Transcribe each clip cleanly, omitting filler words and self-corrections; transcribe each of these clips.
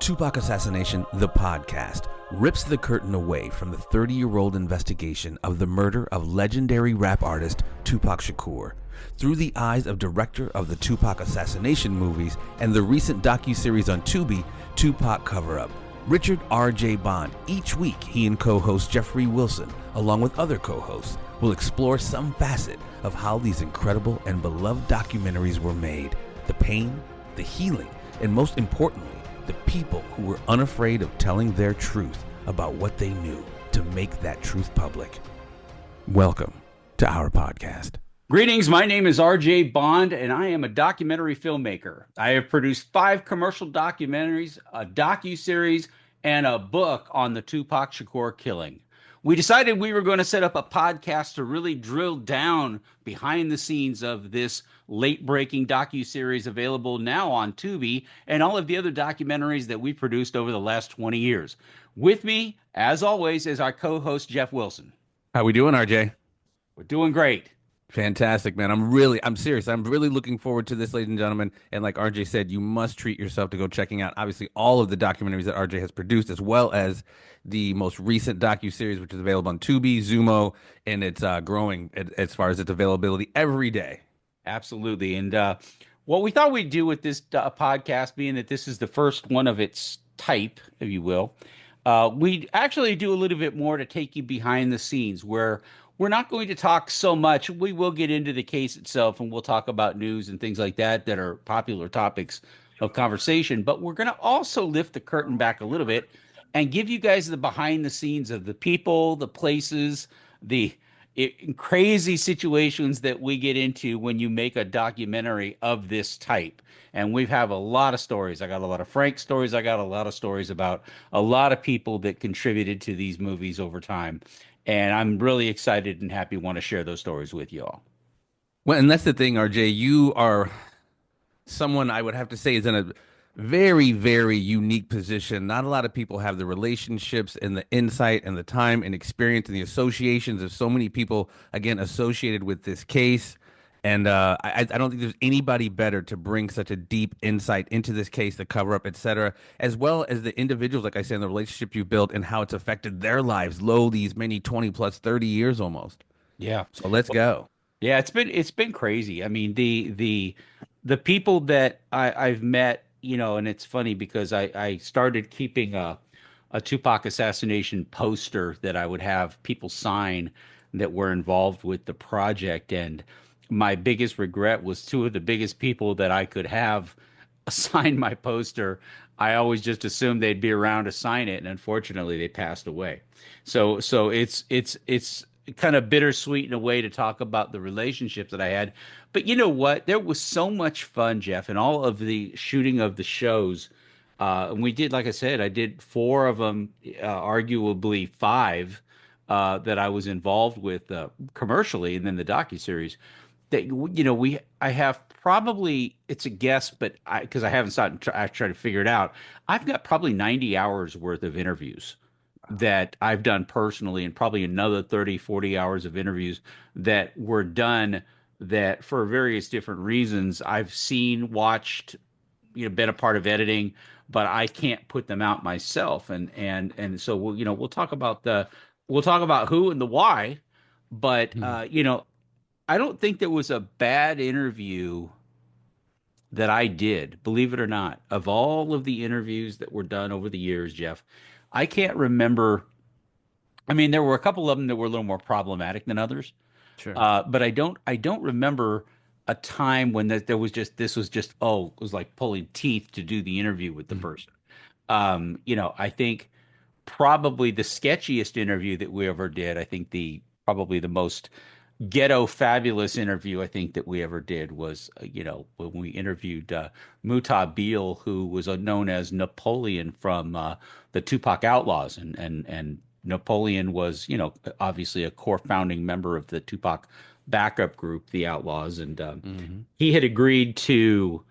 Tupac Assassination, the podcast, rips the curtain away from the 30-year-old investigation of the murder of legendary rap artist Tupac Shakur through the eyes of director of the Tupac Assassination movies and the recent docuseries on Tubi, Tupac Cover-Up, Richard RJ Bond. Each week, he and co-host Jeffrey Wilson, along with other co-hosts, will explore some facet of how these incredible and beloved documentaries were made, the pain, the healing, and most importantly, the people who were unafraid of telling their truth about what they knew to make that truth public. Welcome to our podcast. Greetings, my name is RJ Bond, and I am a documentary filmmaker. I have produced 5 commercial documentaries, a docuseries, and a book on the Tupac Shakur killing. We decided we were going to set up a podcast to really drill down behind the scenes of this late-breaking docuseries available now on Tubi and all of the other documentaries that we produced over the last 20 years. With me, as always, is our co-host, Jeff Wilson. How we doing, RJ? We're doing great. Fantastic, man. I'm serious. I'm really looking forward to this, ladies and gentlemen. And like RJ said, you must treat yourself to go checking out, obviously, all of the documentaries that RJ has produced, as well as the most recent docuseries, which is available on Tubi, Zumo, and it's growing as far as its availability every day. Absolutely. And what we thought we'd do with this podcast, being that this is the first one of its type, if you will, we'd actually do a little bit more to take you behind the scenes, where we're not going to talk so much. We will get into the case itself, and we'll talk about news and things like that that are popular topics of conversation. But we're going to also lift the curtain back a little bit and give you guys the behind the scenes of the people, the places, the crazy situations that we get into when you make a documentary of this type. And we have a lot of stories. I got a lot of Frank stories. I got a lot of stories about a lot of people that contributed to these movies over time. And I'm really excited and happy, want to share those stories with you all. Well, and that's the thing, RJ. You are someone I would have to say is in a very, very unique position. Not a lot of people have the relationships and the insight and the time and experience and the associations of so many people, again, associated with this case. And I don't think there's anybody better to bring such a deep insight into this case, the cover-up, et cetera, as well as the individuals, like I said, and the relationship you've built and how it's affected their lives, these many 20 plus 30 years almost. Yeah. So let's go. Yeah, it's been crazy. I mean, the people that I've met, you know, and it's funny because I started keeping a Tupac assassination poster that I would have people sign that were involved with the project. And my biggest regret was 2 of the biggest people that I could have sign my poster. I always just assumed they'd be around to sign it, and unfortunately they passed away. So it's kind of bittersweet in a way to talk about the relationships that I had. But you know what? There was so much fun, Jeff, and all of the shooting of the shows. And we did, like I said, I did 4 of them, arguably 5 that I was involved with commercially, and then the docuseries. That, you know, I have probably, it's a guess, but because I haven't started, I try to figure it out. I've got probably 90 hours worth of interviews that I've done personally, and probably another 30, 40 hours of interviews that were done that for various different reasons I've seen, watched, you know, been a part of editing, but I can't put them out myself. And so we'll talk about who and the why, but you know, I don't think there was a bad interview that I did, believe it or not. Of all of the interviews that were done over the years, Jeff, I can't remember. I mean, there were a couple of them that were a little more problematic than others. Sure. But I don't remember a time when this was like pulling teeth to do the interview with the person. You know, I think probably the sketchiest interview that we ever did, I think probably the most ghetto fabulous interview I think that we ever did was, you know, when we interviewed Muta Beal, who was known as Napoleon from the Tupac Outlaws, and Napoleon was, you know, obviously a core founding member of the Tupac backup group, the Outlaws, and he had agreed to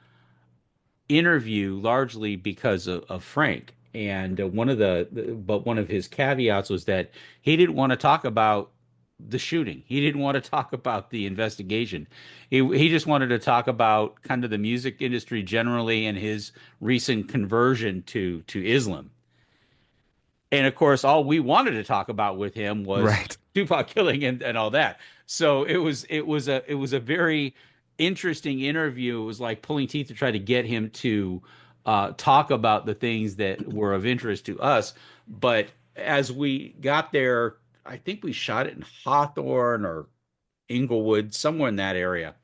interview largely because of Frank. And one of his caveats was that he didn't want to talk about the shooting. He didn't want to talk about the investigation. He just wanted to talk about kind of the music industry generally and his recent conversion to Islam. And of course, all we wanted to talk about with him was Right. Tupac killing and all that. So it was a very interesting interview. It was like pulling teeth to try to get him to talk about the things that were of interest to us. But as we got there, I think we shot it in Hawthorne or Inglewood, somewhere in that area.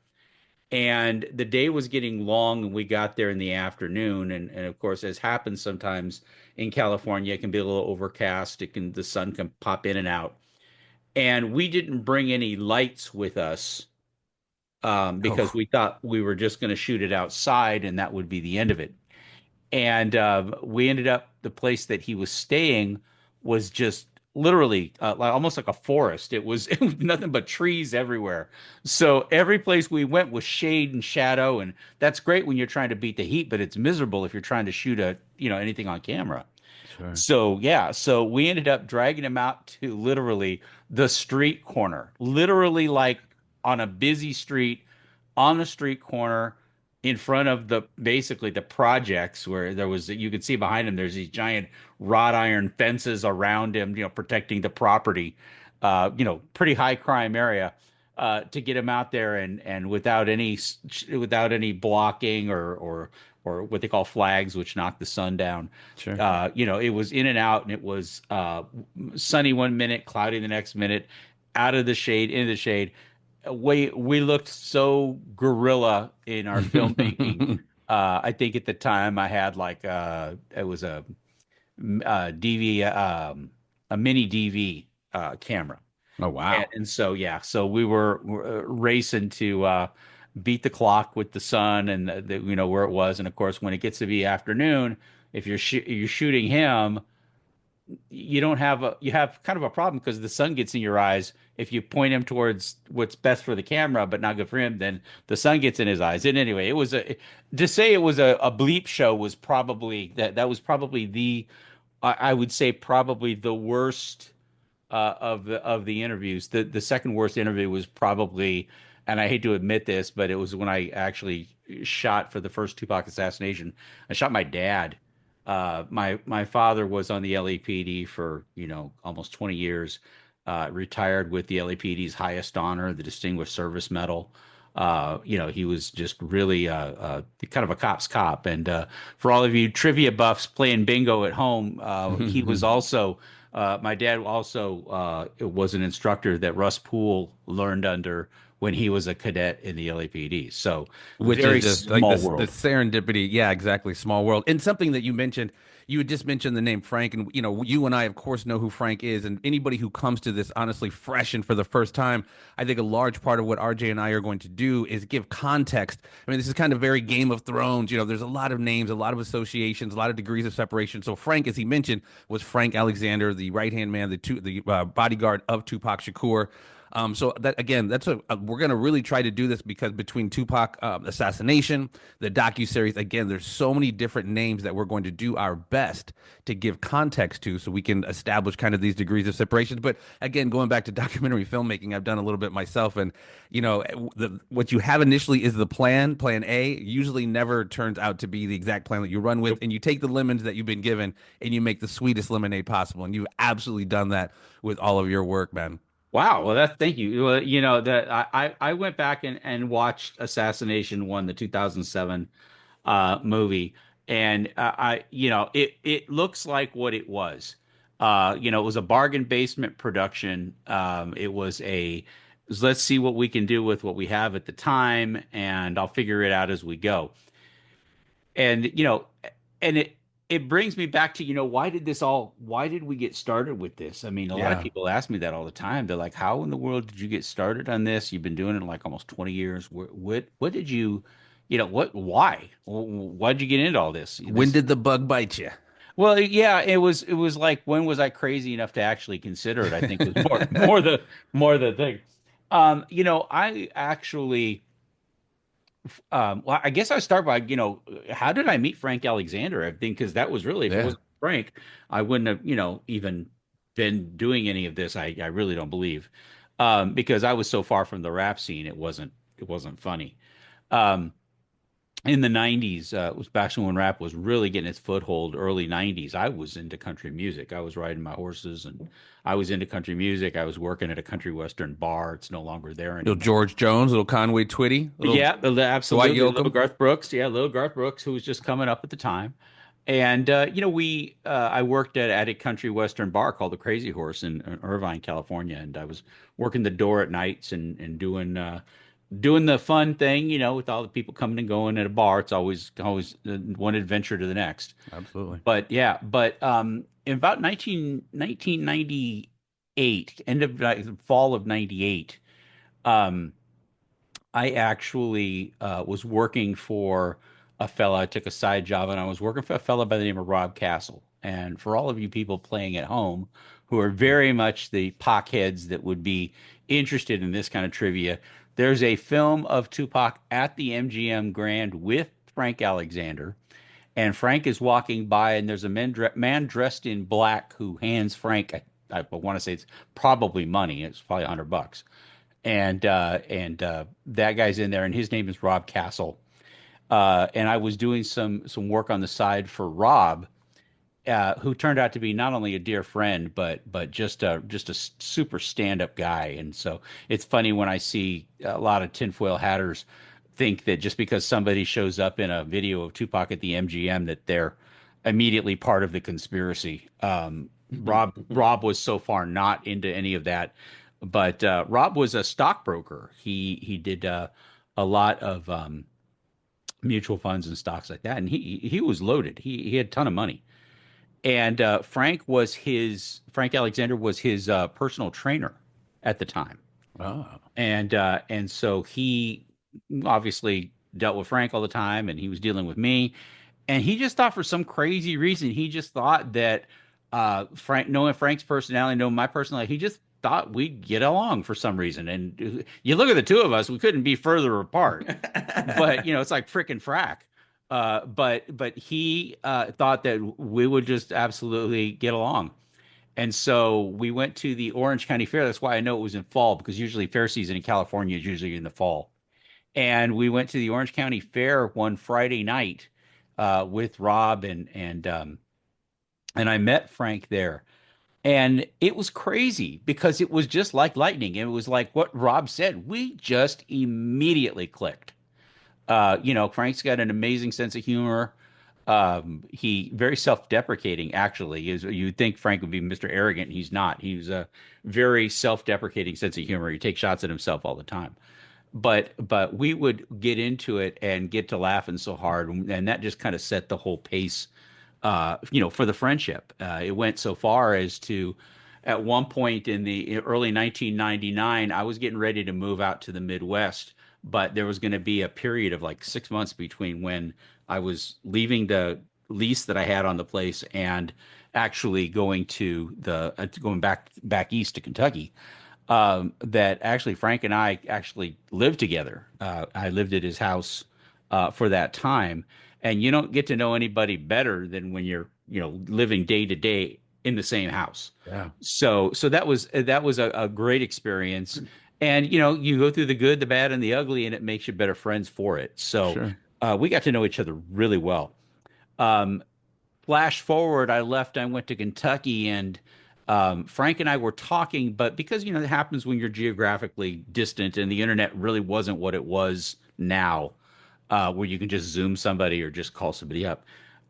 And the day was getting long, and we got there in the afternoon. And of course, as happens sometimes in California, it can be a little overcast. The sun can pop in and out. And we didn't bring any lights with us because Oh, we thought we were just going to shoot it outside, and that would be the end of it. And we ended up the place that he was staying was just literally almost like a forest. It was nothing but trees everywhere. So every place we went was shade and shadow, and that's great when you're trying to beat the heat, but it's miserable if you're trying to shoot anything on camera. sure. So yeah, so we ended up dragging him out to literally the street corner, literally like on a busy street, on the street corner, in front of the basically the projects where there was you could see behind him. There's these giant wrought iron fences around him, protecting the property. Pretty high crime area. To get him out there and without any blocking or what they call flags, which knock the sun down. Sure. It was in and out, and it was sunny one minute, cloudy the next minute, out of the shade, into the shade. We looked so guerrilla in our filmmaking. I think at the time I had like it was DV a mini DV camera. Oh, wow. And so yeah, so we were racing to beat the clock with the sun and where it was. And of course, when it gets to be afternoon, if you're shooting him, you have kind of a problem because the sun gets in your eyes. If you point him towards what's best for the camera but not good for him, then the sun gets in his eyes. And anyway, it was to say it was a bleep show was probably that was probably I would say probably the worst of the interviews. The second worst interview was probably, and I hate to admit this, but it was when I actually shot for the first Tupac assassination. I shot my dad. My father was on the LAPD for almost 20 years. Retired with the LAPD's highest honor, the Distinguished Service Medal. He was just really kind of a cop's cop. And for all of you trivia buffs playing bingo at home, he was also my dad also was an instructor that Russ Poole learned under when he was a cadet in the LAPD. So Which very is just like small the world. serendipity. Yeah, exactly. Small world. And something that you mentioned, you had just mentioned the name Frank, and you and I, of course, know who Frank is. And anybody who comes to this honestly fresh and for the first time, I think a large part of what RJ and I are going to do is give context. I mean, this is kind of very Game of Thrones. There's a lot of names, a lot of associations, a lot of degrees of separation. So Frank, as he mentioned, was Frank Alexander, the right hand man, the bodyguard of Tupac Shakur. So that again, we're gonna really try to do this because between Tupac assassination, the docuseries, again, there's so many different names that we're going to do our best to give context to, so we can establish kind of these degrees of separation. But again, going back to documentary filmmaking, I've done a little bit myself, and what you have initially is the plan. Plan A usually never turns out to be the exact plan that you run with, and you take the lemons that you've been given and you make the sweetest lemonade possible. And you've absolutely done that with all of your work, man. Wow. Well, thank you. Well, that I went back and watched Assassination 1, the 2007 movie, and it looks like what it was. It was a bargain basement production. It was let's see what we can do with what we have at the time, and I'll figure it out as we go. And it brings me back to why did we get started with this? I mean, a lot of Yeah. people ask me that all the time. They're like, how in the world did you get started on this? You've been doing it like almost 20 years. What did why did you get into all this? When did the bug bite you? Well, yeah, it was like, when was I crazy enough to actually consider it? I think was more the thing. I actually, well, I guess I start by, how did I meet Frank Alexander? I think because that was really, if it Yeah. wasn't Frank, I wouldn't have, even been doing any of this. I really don't believe. because I was so far from the rap scene, it wasn't funny. Um, in the 90s, it was back when rap was really getting its foothold, early 90s. I was into country music. I was riding my horses and I was into country music. I was working at a country western bar. It's no longer there Little anymore. George Jones, little Conway Twitty, little Yeah, Dwight absolutely. Little Yoakam. Garth Brooks. Yeah, little Garth Brooks, who was just coming up at the time. And I worked at a country western bar called the Crazy Horse in Irvine, California, and I was working the door at nights and doing the fun thing, with all the people coming and going at a bar. It's always one adventure to the next. Absolutely. But yeah, but in about 1998, end of fall of 98, um, I actually was working for a fella. I took a side job and I was working for a fella by the name of Rob Castle. And for all of you people playing at home who are very much the pockheads that would be interested in this kind of trivia, there's a film of Tupac at the MGM Grand with Frank Alexander. And Frank is walking by, and there's a man dressed in black who hands Frank, I want to say it's probably money. It's probably $100, and that guy's in there, and his name is Rob Castle. And I was doing some work on the side for Rob, who turned out to be not only a dear friend, but just a super stand-up guy. And so it's funny when I see a lot of tinfoil hatters think that just because somebody shows up in a video of Tupac at the MGM that they're immediately part of the conspiracy. Rob was so far not into any of that, but Rob was a stockbroker. He did a lot of mutual funds and stocks like that, and he was loaded. He had a ton of money. And Frank Alexander was his personal trainer at the time, Oh. and so he obviously dealt with Frank all the time, and he was dealing with me. And he just thought, for some crazy reason, he just thought that knowing Frank's personality, knowing my personality, he just thought we'd get along for some reason. And you look at the two of us, we couldn't be further apart. But it's like frickin' frack. But he thought that we would just absolutely get along. And so we went to the Orange County Fair. That's why I know it was in fall, because usually fair season in California is usually in the fall. And we went to the Orange County Fair one Friday night with Rob and I met Frank there. And it was crazy because it was just like lightning. It was like what Rob said. We just immediately clicked. Frank's got an amazing sense of humor. He very self-deprecating, actually. You'd think Frank would be Mr. Arrogant. He's not. He's a very self-deprecating sense of humor. He takes shots at himself all the time. But we would get into it and get to laughing so hard, and that just kind of set the whole pace, for the friendship. It went so far as to, at one point in the early 1999, I was getting ready to move out to the Midwest, but there was going to be a period of like 6 months between when I was leaving the lease that I had on the place and actually going back east to Kentucky. That actually Frank and I actually lived together. I lived at his house for that time, and you don't get to know anybody better than when you're living day to day in the same house. Yeah. So that was a great experience, and you go through the good, the bad, and the ugly, and it makes you better friends for it. So Sure. we got to know each other really well. Um, Flash forward, I left. I went to Kentucky, and Frank and I were talking, but because it happens when you're geographically distant, and the internet really wasn't what it was now, where you can just Zoom somebody or just call somebody up.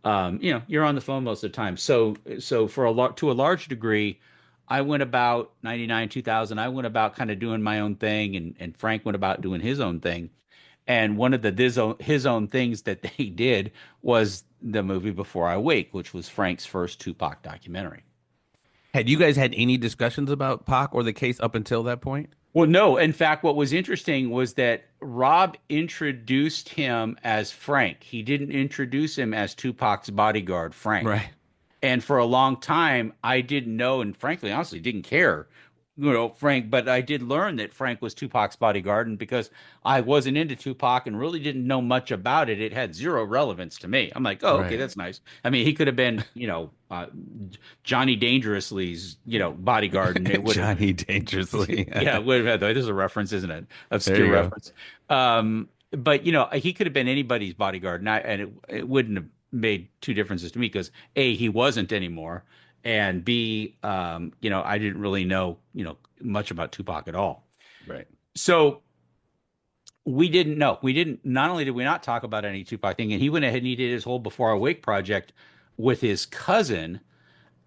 You're on the phone most of the time. So to a large degree, I went about 99, 2000. I went about kind of doing my own thing, and Frank went about doing his own thing. And one of his own things that they did was the movie Before I Wake, which was Frank's first Tupac documentary. Had you guys had any discussions about Pac or the case up until that point? Well, no. In fact, what was interesting was that Rob introduced him as Frank. He didn't introduce him as Tupac's bodyguard, Frank. Right. And for a long time, I didn't know, and frankly, honestly, didn't care Frank, but I did learn that Frank was Tupac's bodyguard, and because I wasn't into Tupac and really didn't know much about it, it had zero relevance to me. I'm like, oh, okay, Right. that's nice. I mean, he could have been, Johnny Dangerously's, bodyguard, and it would have, Johnny Dangerously. yeah, it would have had. This is a reference, isn't it? There Obscure you go. reference. But he could have been anybody's bodyguard, and it wouldn't have made two differences to me because A, he wasn't anymore, and B, I didn't really know, much about Tupac at all. Right. So we didn't know. We didn't. Not only did we not talk about any Tupac thing, and he went ahead and he did his whole Before I Wake project with his cousin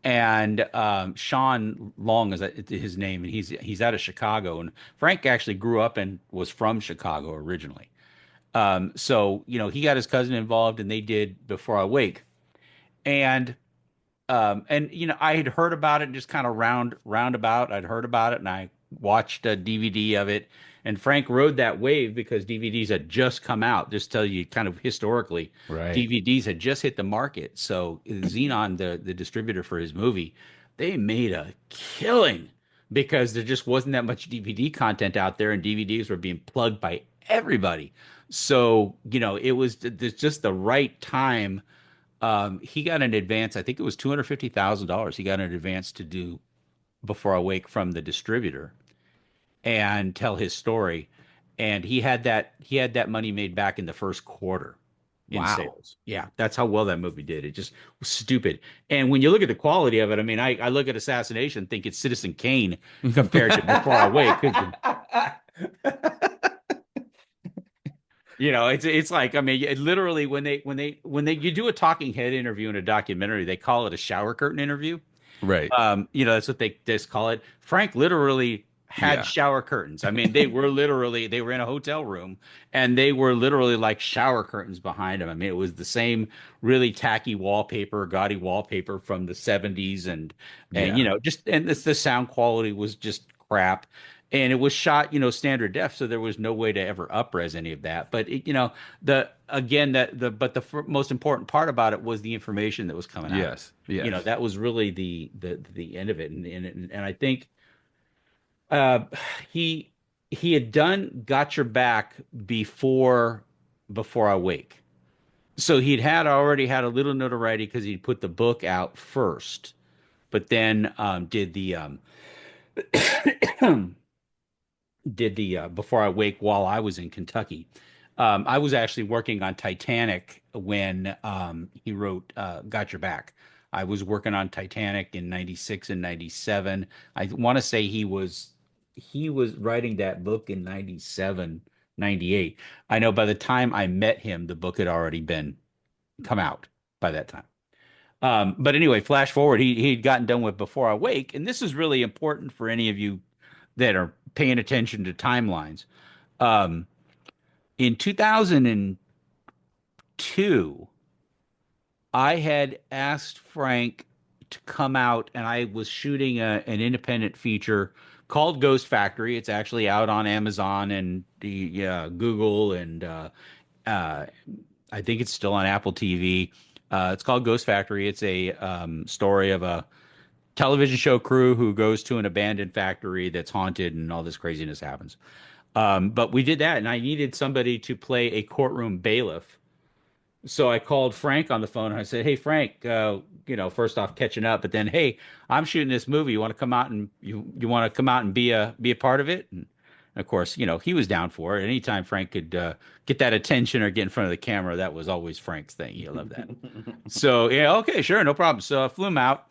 and Sean Long is his name, and he's out of Chicago. And Frank actually grew up and was from Chicago originally. So he got his cousin involved, and they did Before I Wake. And I had heard about it just kind of roundabout. I'd heard about it, and I watched a DVD of it. And Frank rode that wave because DVDs had just come out. Just tell you kind of historically, Right. DVDs had just hit the market. So Xenon, the distributor for his movie, they made a killing because there just wasn't that much DVD content out there, and DVDs were being plugged by everybody. So it was just the right time. He got an advance. I think it was $250,000. He got an advance to do Before I Wake from the distributor and tell his story. And he had that money made back in the first quarter in Wow. sales. Yeah, that's how well that movie did. It just was stupid. And when you look at the quality of it, I mean, I look at Assassination, think it's Citizen Kane compared to Before I Wake. It's like, I mean, literally when they you do a talking head interview in a documentary, they call it a shower curtain interview. Right. That's what they just call it. Frank literally had Yeah. shower curtains. I mean, they were in a hotel room and they were literally like shower curtains behind him. I mean, it was the same really tacky wallpaper, gaudy wallpaper from the 70s and Yeah. the sound quality was just crap. And it was shot, standard def, so there was no way to ever upres any of that. But most important part about it was the information that was coming out of it. Yes. Yes. That was really the end of it, and I think uh, he he had done Got Your Back before I Wake, so already had a little notoriety because he'd put the book out first, but then did the Before I Wake while I was in Kentucky. I was actually working on Titanic when he wrote Got Your Back. I was working on Titanic in 96 and 97. I want to say he was writing that book in 97, 98. I know by the time I met him, the book had already been come out by that time. But anyway, flash forward, he'd gotten done with Before I Wake, and this is really important for any of you that are paying attention to timelines. Um, in 2002, I had asked Frank to come out, and I was shooting an independent feature called Ghost Factory. It's actually out on Amazon and the Google, and uh, I think it's still on Apple TV. It's called Ghost Factory. It's a story of a television show crew who goes to an abandoned factory that's haunted and all this craziness happens. But we did that, and I needed somebody to play a courtroom bailiff. So I called Frank on the phone and I said, "Hey Frank, first off catching up, but then hey, I'm shooting this movie. You want to come out and you want to come out and be a part of it?" And of course, he was down for it. Anytime Frank could get that attention or get in front of the camera, that was always Frank's thing. He loved that. So yeah, okay, sure, no problem. So I flew him out,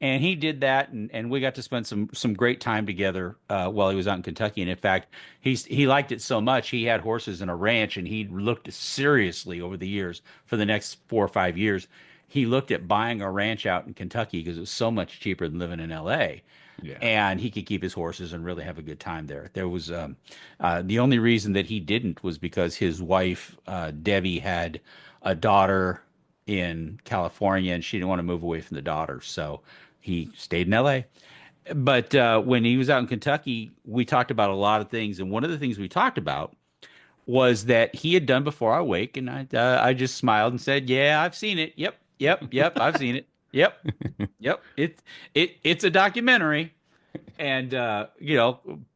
and he did that, and we got to spend some great time together while he was out in Kentucky. And in fact, he liked it so much he had horses and a ranch, and he looked seriously over the years for the next 4 or 5 years. He looked at buying a ranch out in Kentucky because it was so much cheaper than living in L.A. Yeah. And he could keep his horses and really have a good time there. There was the only reason that he didn't was because his wife Debbie had a daughter in California, and she didn't want to move away from the daughter, so he stayed in LA. But when he was out in Kentucky, we talked about a lot of things, and one of the things we talked about was that he had done Before I Wake, and I just smiled and said, "Yeah, I've seen it. Yep, I've seen it. Yep, yep. It's a documentary." and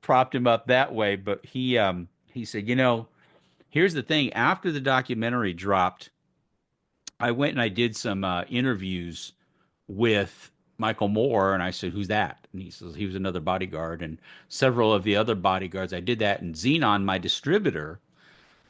propped him up that way. But he said, here's the thing. After the documentary dropped, I went and I did some interviews with Michael Moore, and I said, "Who's that?" And he says he was another bodyguard, and several of the other bodyguards. I did that, and Xenon, my distributor,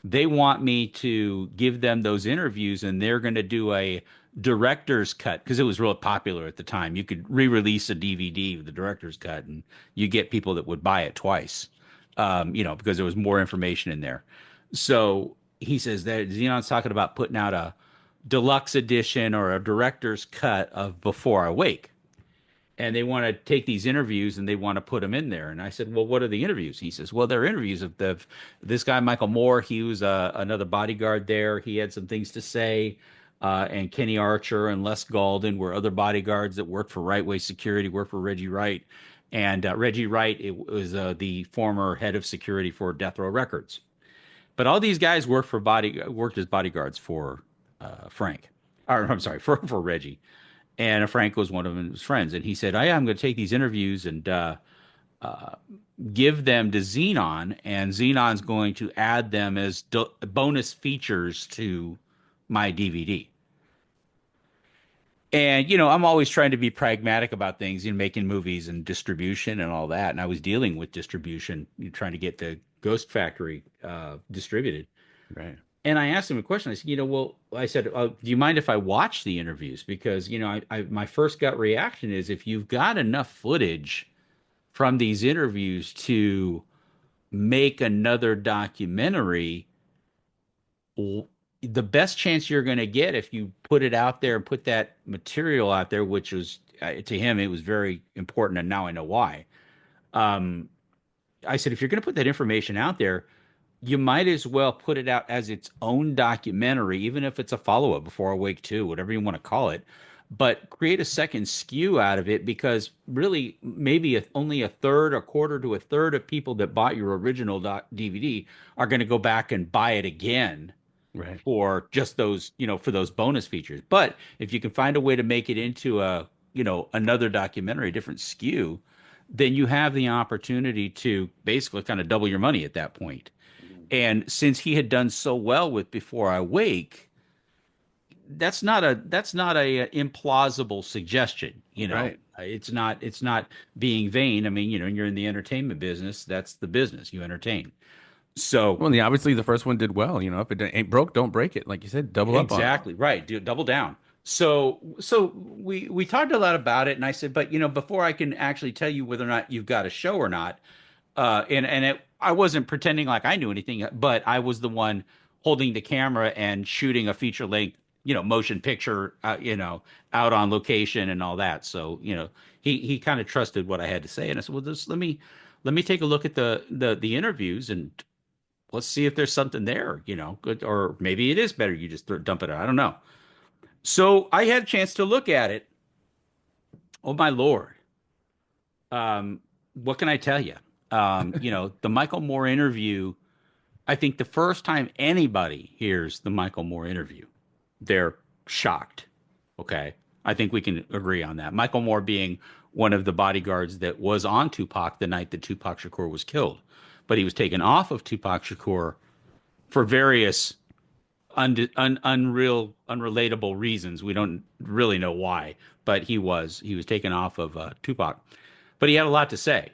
they want me to give them those interviews, and they're going to do a director's cut because it was real popular at the time. You could re-release a DVD with the director's cut, and you get people that would buy it twice, because there was more information in there. So he says that Xenon's talking about putting out a deluxe edition or a director's cut of Before I Wake, and they want to take these interviews and they want to put them in there. And I said, well, what are the interviews? He says, well, they're interviews of this guy, Michael Moore. He was another bodyguard there. He had some things to say. And Kenny Archer and Les Galden were other bodyguards that worked for Right Way Security, worked for Reggie Wright. And Reggie Wright was the former head of security for Death Row Records. But all these guys worked as bodyguards for Frank. Or, I'm sorry, for Reggie. And Frank was one of his friends. And he said, oh, yeah, I'm going to take these interviews and give them to Xenon. And Xenon's going to add them as bonus features to my DVD. And, I'm always trying to be pragmatic about things, making movies and distribution and all that. And I was dealing with distribution, trying to get the Ghost Factory distributed. Right. And I asked him a question. I said, I said, do you mind if I watch the interviews? Because, my first gut reaction is if you've got enough footage from these interviews to make another documentary, the best chance you're going to get if you put it out there and put that material out there, which was to him, it was very important. And now I know why. I said, if you're going to put that information out there, you might as well put it out as its own documentary, even if it's a follow-up Before Awake 2, whatever you want to call it, but create a second skew out of it because really maybe only a third, a quarter to a third of people that bought your original DVD are going to go back and buy it again Right. for just those, for those bonus features. But if you can find a way to make it into another documentary, a different skew, then you have the opportunity to basically kind of double your money at that point. And since he had done so well with Before I Wake, that's not a implausible suggestion. Right. It's not being vain. I mean, you're in the entertainment business. That's the business. You entertain. So Well, obviously the first one did well. If it ain't broke, don't break it. Like you said, double up on it. exactly right. Do double down. So we talked a lot about it, and I said, but before I can actually tell you whether or not you've got a show or not, I wasn't pretending like I knew anything, but I was the one holding the camera and shooting a feature length, motion picture, out on location and all that. So, he kind of trusted what I had to say, and I said, well, just let me take a look at the interviews and let's see if there's something there, good, or maybe it is better you just dump it out. I don't know. So I had a chance to look at it. Oh my Lord. What can I tell you? The Michael Moore interview, I think the first time anybody hears the Michael Moore interview, they're shocked. Okay. I think we can agree on that. Michael Moore being one of the bodyguards that was on Tupac the night that Tupac Shakur was killed, but he was taken off of Tupac Shakur for various unrelatable reasons. We don't really know why, but he was taken off of Tupac, but he had a lot to say.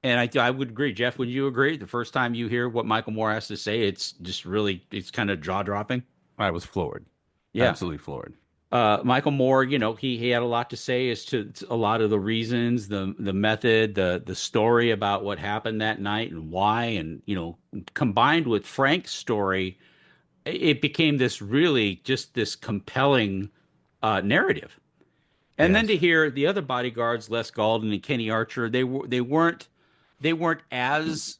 And I would agree. Jeff, would you agree? The first time you hear what Michael Moore has to say, it's just really, it's kind of jaw dropping. I was floored. Yeah. Absolutely floored. Michael Moore, he had a lot to say as to a lot of the reasons, the method, the story about what happened that night and why, and combined with Frank's story, it became this really just this compelling narrative. And then Yes. to hear the other bodyguards, Les Galden and Kenny Archer, they weren't as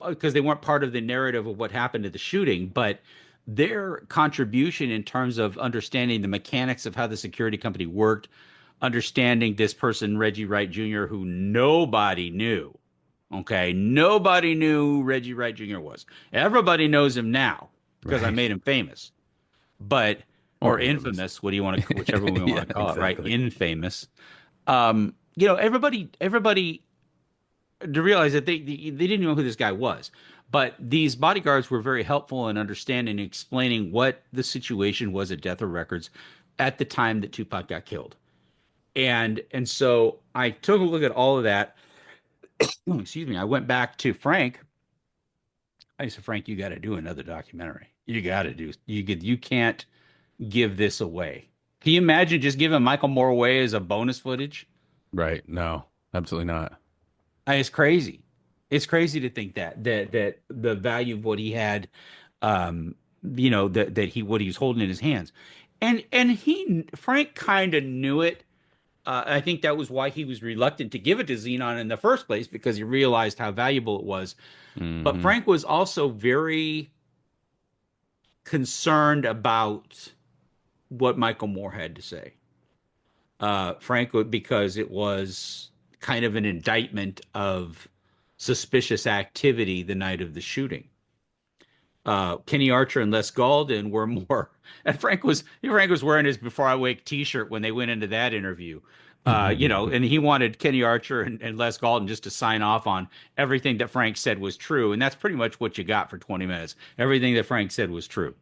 because they weren't part of the narrative of what happened at the shooting, but their contribution in terms of understanding the mechanics of how the security company worked, understanding this person, Reggie Wright Jr., who nobody knew. Okay. Nobody knew who Reggie Wright Jr. was. Everybody knows him now because I Right. made him famous, or Or infamous. What do you want to, whichever one we want to call it, right? exactly. Infamous. everybody to realize that they didn't know who this guy was. But these bodyguards were very helpful in understanding and explaining what the situation was at Death Row Records at the time that Tupac got killed. And so I took a look at all of that. Excuse me. I went back to Frank. I said, Frank, you got to do another documentary. You can't give this away. Can you imagine just giving Michael Moore away as a bonus footage? Right. No, absolutely not. It's crazy. It's crazy to think that the value of what he had, um, that he what he was holding in his hands, and Frank kind of knew it. I think that was why he was reluctant to give it to Xenon in the first place because he realized how valuable it was. But Hmm. Frank was also very concerned about what Michael Moore had to say. Frank, because it was kind of an indictment of suspicious activity the night of the shooting. Kenny Archer and Les Galden were more, and Frank was wearing his Before I Wake T-shirt when they went into that interview. And he wanted Kenny Archer and Les Galden just to sign off on everything that Frank said was true, and that's pretty much what you got for 20 minutes. Everything that Frank said was true.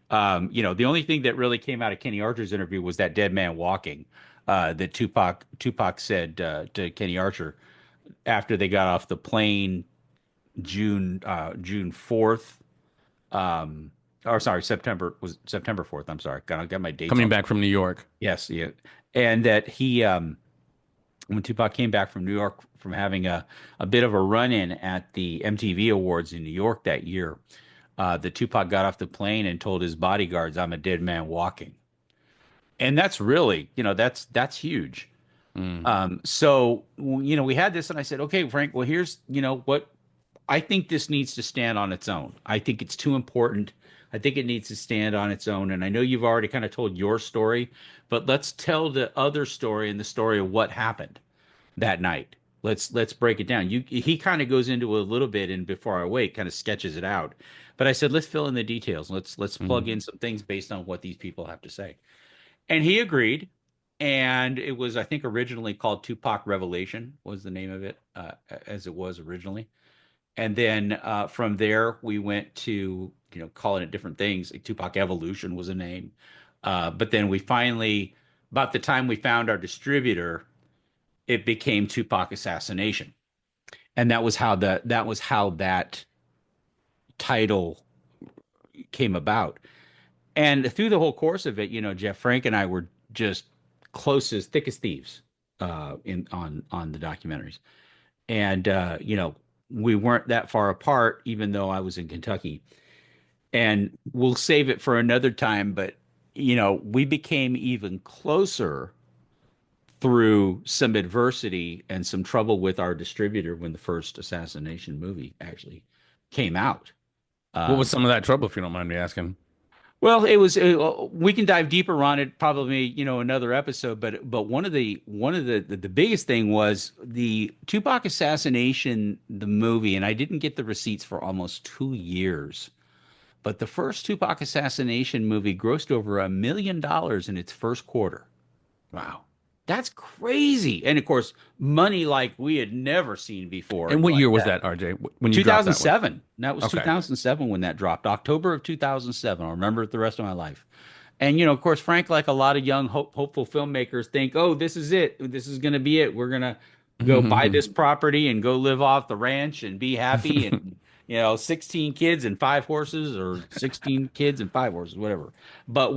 The only thing that really came out of Kenny Archer's interview was that dead man walking, that Tupac said to Kenny Archer after they got off the plane June 4th. Or sorry, September 4th. I'm sorry. Got my dates Coming all. back from New York. Yes, yeah. And that when Tupac came back from New York from having a bit of a run-in at the MTV Awards in New York that year, the Tupac got off the plane and told his bodyguards, "I'm a dead man walking." And that's really, that's huge. Mm. So, we had this and I said, okay, Frank, well, here's, what I think this needs to stand on its own. I think it's too important. I think it needs to stand on its own. And I know you've already kind of told your story, but let's tell the other story and the story of what happened that night. Let's break it down. He kind of goes into a little bit in Before I Wake, kind of sketches it out. But I said, let's fill in the details. Let's plug Mm. in some things based on what these people have to say. And he agreed. And it was, I think, originally called Tupac Revelation was the name of it, as it was originally. And then from there, we went to, calling it different things. Like Tupac Evolution was a name. But then we finally, about the time we found our distributor, it became Tupac Assassination. And that title came about. And through the whole course of it, Jeff Frank and I were just close as thick as thieves in on the documentaries. And we weren't that far apart, even though I was in Kentucky. And we'll save it for another time, but we became even closer through some adversity and some trouble with our distributor when the first assassination movie actually came out. What was Um, some of that trouble, if you don't mind me asking? well, we can dive deeper on it probably, another episode, but one of the biggest thing was the Tupac assassination, the movie, and I didn't get the receipts for almost 2 years. But the first Tupac assassination movie grossed over $1 million in its first quarter. Wow. That's crazy. And of course, money like we had never seen before And what year like was that. that, RJ, when you dropped that one? 2007. That was Okay. 2007 when that dropped. October of 2007. I'll remember it the rest of my life. And of course, Frank, like a lot of young hopeful filmmakers, think, "Oh, this is it. This is going to be it. We're going to go buy this property and go live off the ranch and be happy and 16 kids and five horses or 16 kids and five horses, whatever." But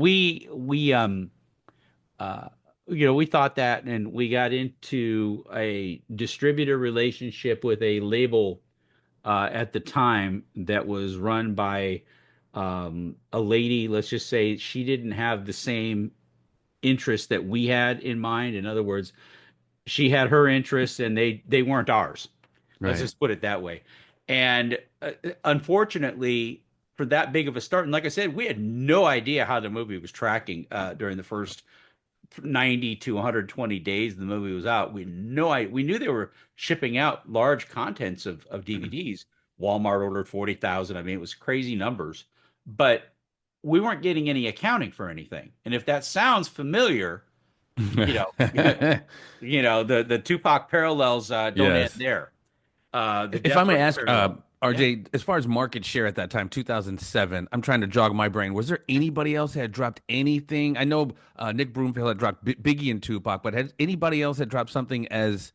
uh we thought that, and we got into a distributor relationship with a label at the time that was run by a lady. Let's just say she didn't have the same interests that we had in mind. In other words, she had her interests and they weren't ours. Let's Right. just put it that way. And unfortunately, for that big of a start, and like I said, we had no idea how the movie was tracking during the first 90 to 120 days the movie was out. We knew they were shipping out large contents of DVDs. Walmart ordered 40,000. I mean, it was crazy numbers, but we weren't getting any accounting for anything. And if that sounds familiar, You know, the Tupac parallels don't end Yes. there. The If I Death may Row ask, parallel. Yeah. RJ, as far as market share at that time, 2007, I'm trying to jog my brain. Was there anybody else that had dropped anything? I know Nick Broomfield had dropped Biggie and Tupac, but had anybody else had dropped something as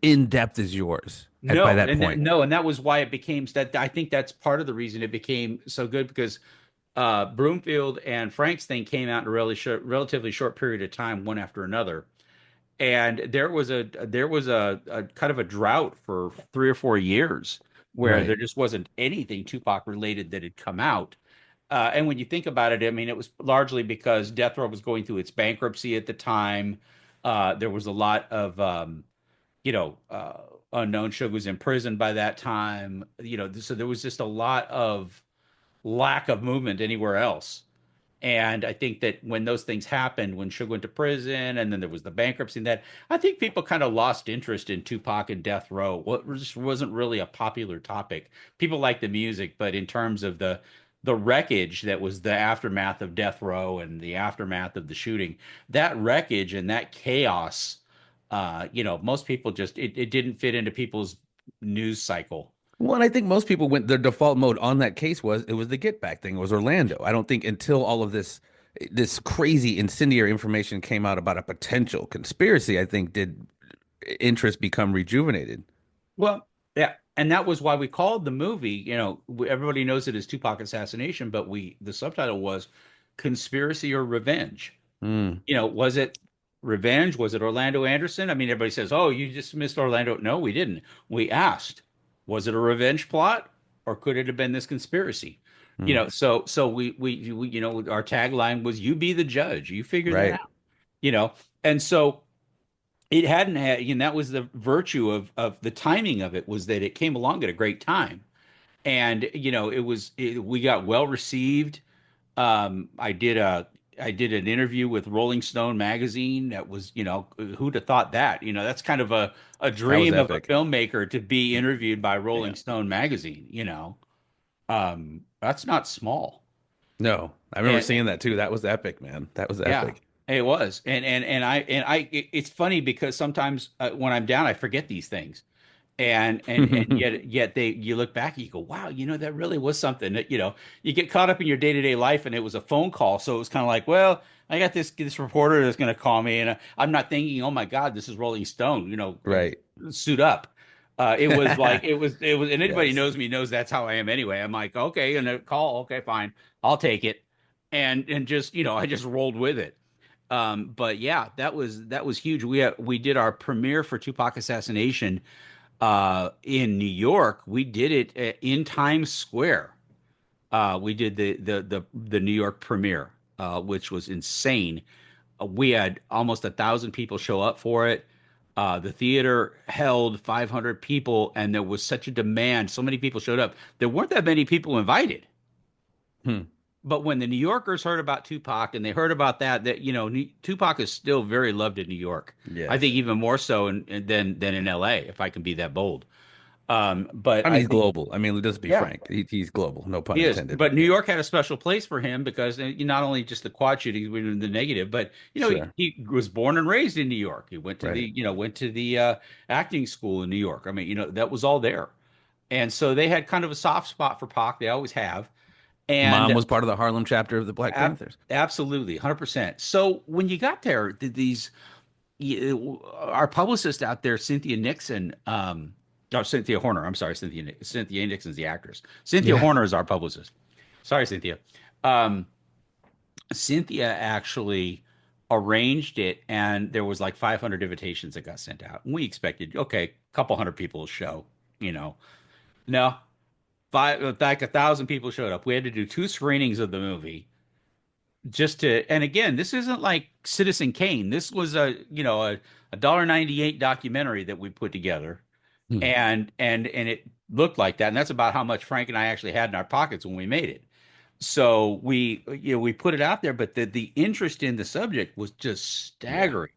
in depth as yours by No, that point? no, and that was why it became that. I think that's part of the reason it became so good because Broomfield and Frank's thing came out in a relatively short period of time, one after another, and there was a kind of a drought for 3 or 4 years where Right. there just wasn't anything Tupac related that had come out. And when you think about it, I mean, it was largely because Death Row was going through its bankruptcy at the time. There was a lot of you know, Unknown Sugar was in prison by that time. So there was just a lot of lack of movement anywhere else. And I think that when those things happened, when Suge went to prison, and then there was the bankruptcy, and that I think people kind of lost interest in Tupac and Death Row. What just wasn't really a popular topic. People liked the music, but in terms of the wreckage that was the aftermath of Death Row and the aftermath of the shooting, that wreckage and that chaos, most people just it didn't fit into people's news cycle. Well, and I think most people went their default mode on that case was it was the Get Back thing. It was Orlando. I don't think until all of this crazy incendiary information came out about a potential conspiracy, I think did interest become rejuvenated. Well, yeah, and that was why we called the movie, everybody knows it as Tupac Assassination, but the subtitle was Conspiracy or Revenge. Mm, Was it revenge? Was it Orlando Anderson? I mean, everybody says, "Oh, you just missed Orlando." No, we didn't. We asked, was it a revenge plot or could it have been this conspiracy? mm, So we our tagline was "You be the judge. You figure that right. out." You know, and so it hadn't had, that was the virtue of the timing of it was that it came along at a great time. And, we got well received. I did an interview with Rolling Stone magazine that was, who'd have thought that? That's kind of a That was dream of a epic. filmmaker to be interviewed by Yeah. Rolling Stone magazine. That's not small. No, I remember And seeing that too. That was epic, man. That was yeah, epic. it was. It's funny because sometimes when I'm down, I forget these things. And yet you look back and you go, wow, that really was something that, you get caught up in your day-to-day life and it was a phone call. So it was kind of like, well, I got this reporter that's going to call me and I'm not thinking, oh my God, this is Rolling Stone, Right. suit up. It was like and anybody Yes. knows me knows that's how I am anyway. I'm like, okay, and a call, okay, fine, I'll take it, and just I just rolled with it. But yeah, that was huge. We did our premiere for Tupac Assassination in New York. We did it in Times Square. We did the New York premiere, which was insane. We had almost 1,000 people show up for it. The theater held 500 people, and there was such a demand. So many people showed up. There weren't that many people invited. Hmm. But when the New Yorkers heard about Tupac and they heard about that Tupac is still very loved in New York. I think Yes. even more so than in LA, if I can be that bold. But I mean, I he's think, global. I mean, let's be yeah, frank. He's global. No pun he is. intended. But New Yeah. York had a special place for him because not only just the quad shooting, the negative, but Sure. he was born and raised in New York. He went to Right. the acting school in New York. I mean, that was all there. And so they had kind of a soft spot for Pac. They always have. Mom And was part of the Harlem chapter of the Black Panthers. absolutely, 100%. So when you got there, our publicist out there, Cynthia Nixon, or Cynthia Horner. I'm sorry, Cynthia Nixon's the actress. Cynthia Yeah. Horner is our publicist. Sorry, Cynthia. Um, Cynthia actually arranged it, and there was like 500 invitations that got sent out. And we expected, okay, a couple hundred people will show. You know, no, like 1,000 people showed up. We had to do two screenings of the movie just to, and again, this isn't like Citizen Kane. This was a $1.98 documentary that we put together, Hmm. and it looked like that, and that's about how much Frank and I actually had in our pockets when we made it. So we put it out there, but the interest in the subject was just Yeah. staggering,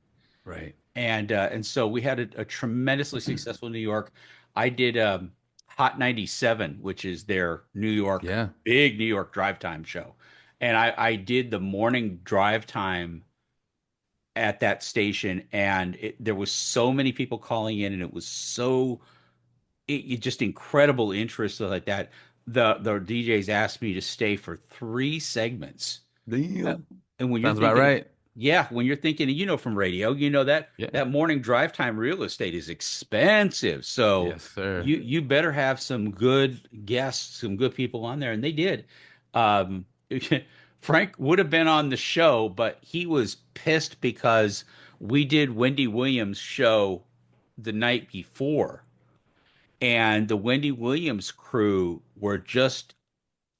Right. and so we had a tremendously successful New York. I did Hot 97, which is their Yeah. big New York drive time show, and I did the morning drive time at that station, and there was so many people calling in, and it was so just incredible interest like that. The DJs asked me to stay for 3 segments. Uh, Damn. and when you're Sounds about thinking, right. yeah, when you're thinking, from radio, that Yeah. that morning drive time real estate is expensive. So Yes, sir. you better have some good guests, some good people on there, and they did. Um, Frank would have been on the show, but he was pissed because we did Wendy Williams' show the night before, and the Wendy Williams crew were just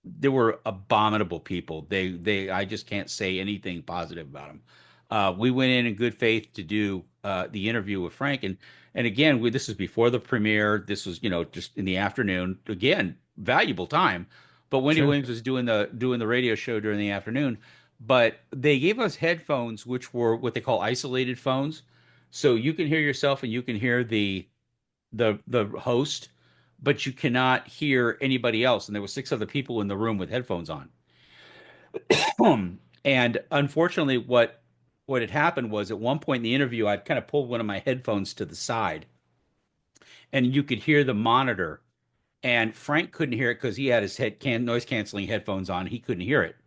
they were abominable people. I just can't say anything positive about them. We went in good faith to do the interview with Frank, and again, this is before the premiere. This was just in the afternoon. Again, valuable time. But Wendy Sure. Williams was doing the radio show during the afternoon. But they gave us headphones, which were what they call isolated phones, so you can hear yourself and you can hear the host, but you cannot hear anybody else. And there were 6 other people in the room with headphones on. And unfortunately, what had happened was at one point in the interview, I'd kind of pulled one of my headphones to the side, and you could hear the monitor. And Frank couldn't hear it because he had his noise canceling headphones on. He couldn't hear it.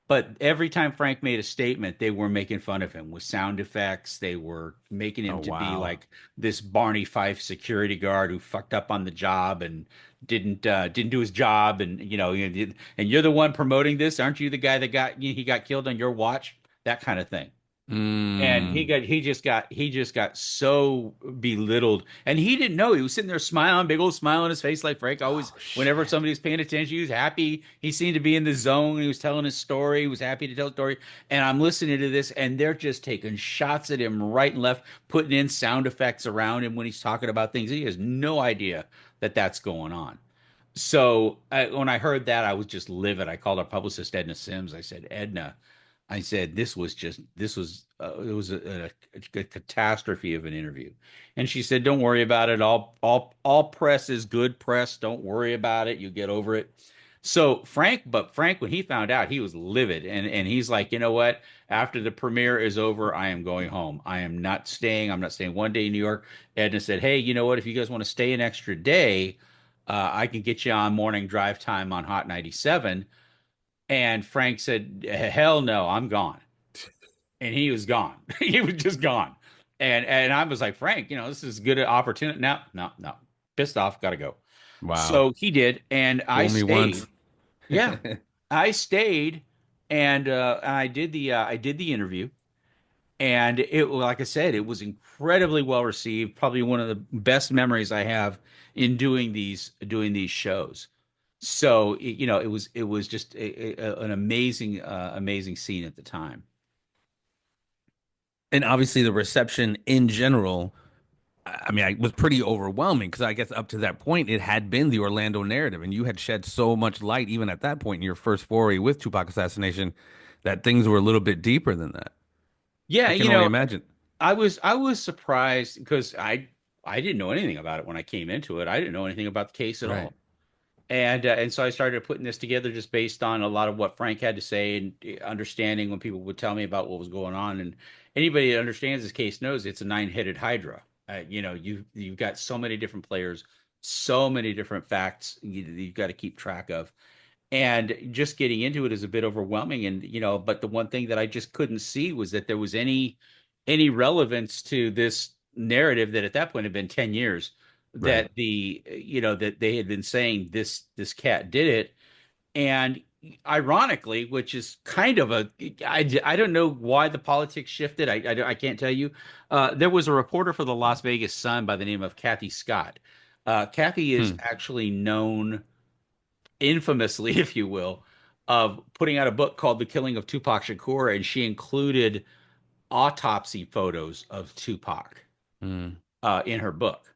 But every time Frank made a statement, they were making fun of him with sound effects. They were making Oh, him to be wow. like this Barney Fife security guard who fucked up on the job and didn't do his job. And and you're the one promoting this, aren't you? The guy that he got killed on your watch, that kind of thing. And Mm. he just got so belittled, and he didn't know. He was sitting there smiling, big old smile on his face, like Frank always. Oh, Whenever shit. somebody was paying attention, he was happy. He seemed to be in the zone. He was telling his story. He was happy to tell the story. And I'm listening to this, and they're just taking shots at him right and left, putting in sound effects around him when he's talking about things. He has no idea that that's going on. So when I heard that, I was just livid. I called our publicist, Edna Sims. I said, Edna, I said, it was a catastrophe of an interview. And she said, don't worry about it. All press is good press. Don't worry about it. You get over it. But Frank, when he found out, he was livid. And he's like, you know what? After the premiere is over, I am going home. I am not staying. I'm not staying one day in New York. Edna said, hey, you know what? If you guys want to stay an extra day, I can get you on morning drive time on Hot 97. And Frank said, hell no, I'm gone. And he was gone. He was just gone. And I was like, Frank, this is a good opportunity. No, no, no. Pissed off, gotta go. Wow. So he did, and I Fool me once. stayed. Yeah. I stayed, and I did the interview, and like I said, it was incredibly well received. Probably one of the best memories I have in doing these shows. So it was just an amazing scene at the time. And obviously, the reception in general, I mean, I was pretty overwhelming because I guess up to that point, it had been the Orlando narrative, and you had shed so much light, even at that point in your first foray with Tupac assassination, that things were a little bit deeper than that. Yeah, I can only imagine. I was surprised because I didn't know anything about it when I came into it. I didn't know anything about the case at Right. all. And so I started putting this together just based on a lot of what Frank had to say and understanding when people would tell me about what was going on. And anybody that understands this case knows it's a nine-headed hydra. You've got so many different players, so many different facts you've got to keep track of. And just getting into it is a bit overwhelming. And but the one thing that I just couldn't see was that there was any relevance to this narrative that at that point had been 10 years, Right. that they had been saying this cat did it. And ironically, which is kind of I don't know why the politics shifted. I can't tell you. There was a reporter for the Las Vegas Sun by the name of Kathy Scott. Kathy is Hmm. actually known infamously, if you will, of putting out a book called The Killing of Tupac Shakur, and she included autopsy photos of Tupac Hmm. in her book.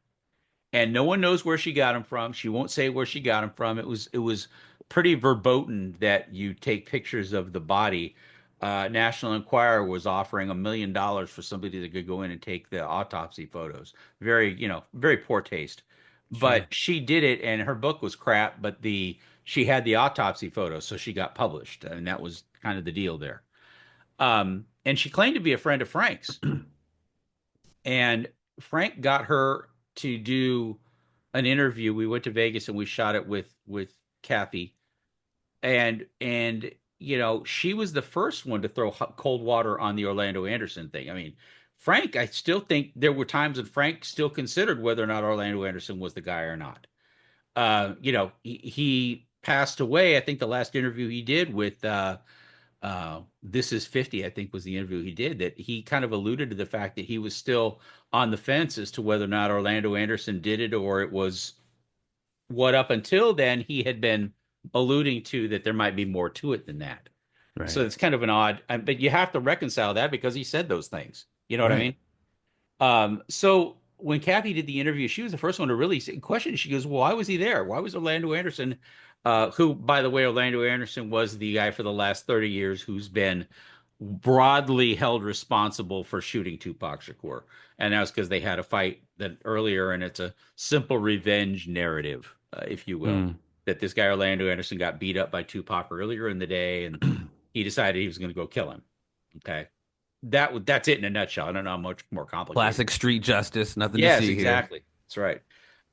And no one knows where she got them from. She won't say where she got them from. It was pretty verboten that you take pictures of the body. National Enquirer was offering $1 million for somebody that could go in and take the autopsy photos. Very poor taste. Sure. But she did it, and her book was crap. But she had the autopsy photos, so she got published, and that was kind of the deal there. and she claimed to be a friend of Frank's. And Frank got her to do an interview. We went to Vegas and we shot it with Kathy, and she was the first one to throw cold water on the Orlando Anderson thing. I mean, Frank, I still think there were times that Frank still considered whether or not Orlando Anderson was the guy or not. He passed away. I think the last interview he did with This Is 50, I think was the interview he did, that he kind of alluded to the fact that he was still on the fence as to whether or not Orlando Anderson did it, or it was what up until then he had been alluding to, that there might be more to it than that. So Right. it's kind of an odd, but you have to reconcile that because he said those things. You know what I Right. mean? So when Kathy did the interview, she was the first one to really question. She goes, "Well, why was he there? Why was Orlando Anderson, who, by the way, Orlando Anderson was the guy for the last 30 years who's been broadly held responsible for shooting Tupac Shakur, and that was because they had a fight that earlier, and it's a simple revenge narrative, if you will, Mm. that this guy Orlando Anderson got beat up by Tupac earlier in the day, and he decided he was going to go kill him. Okay, that's it in a nutshell. I don't know how much more complicated. Classic street justice. Nothing to Yes, see here. exactly. That's right.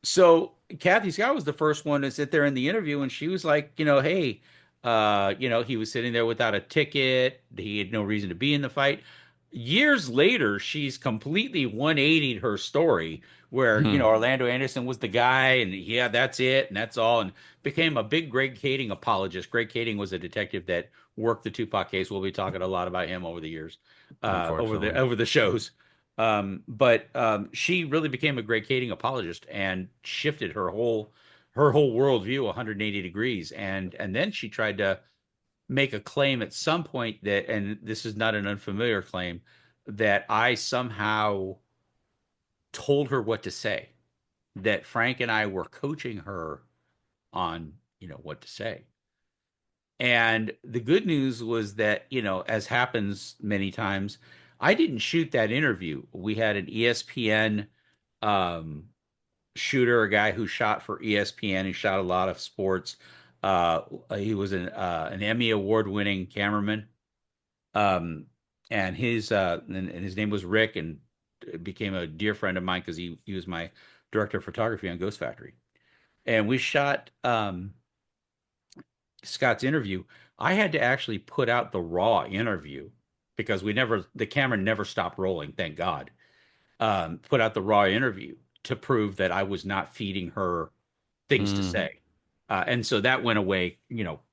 So Kathy Scott was the first one to sit there in the interview, and she was like, hey, he was sitting there without a ticket. He had no reason to be in the fight. Years later, she's completely 180'd her story, where Hmm. Orlando Anderson was the guy, and yeah, that's it, and that's all, and became a big Greg Kading apologist. Greg Kading was a detective that worked the Tupac case. We'll be talking a lot about him over the years, over the Unfortunately. over the shows. But she really became a Greg Kading apologist and shifted her whole worldview 180 degrees. And then she tried to make a claim at some point that, and this is not an unfamiliar claim, that I somehow told her what to say, that Frank and I were coaching her on, what to say. And the good news was that, as happens many times, I didn't shoot that interview. We had an ESPN um, shooter, a guy who shot for ESPN. He shot a lot of sports. He was an Emmy award-winning cameraman, um, and his name was Rick, and became a dear friend of mine because he was my director of photography on Ghost Factory. And we shot Scott's interview. I had to actually put out the raw interview because the camera never stopped rolling, thank God. Put out the raw interview to prove that I was not feeding her things to Mm. say. And so that went away,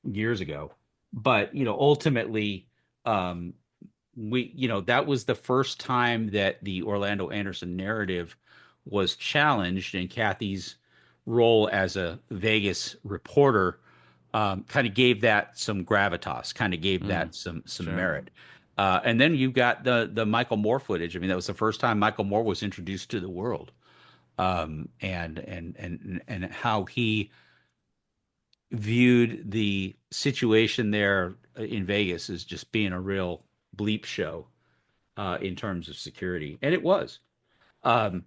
years ago. But, ultimately, um, that was the first time that the Orlando Anderson narrative was challenged, and Kathy's role as a Vegas reporter kind of gave that some gravitas, kind of gave Mm. that some Sure. merit. And then you've got the Michael Moore footage. I mean, that was the first time Michael Moore was introduced to the world, and how he viewed the situation there in Vegas as just being a real bleep show in terms of security, and it was. Um,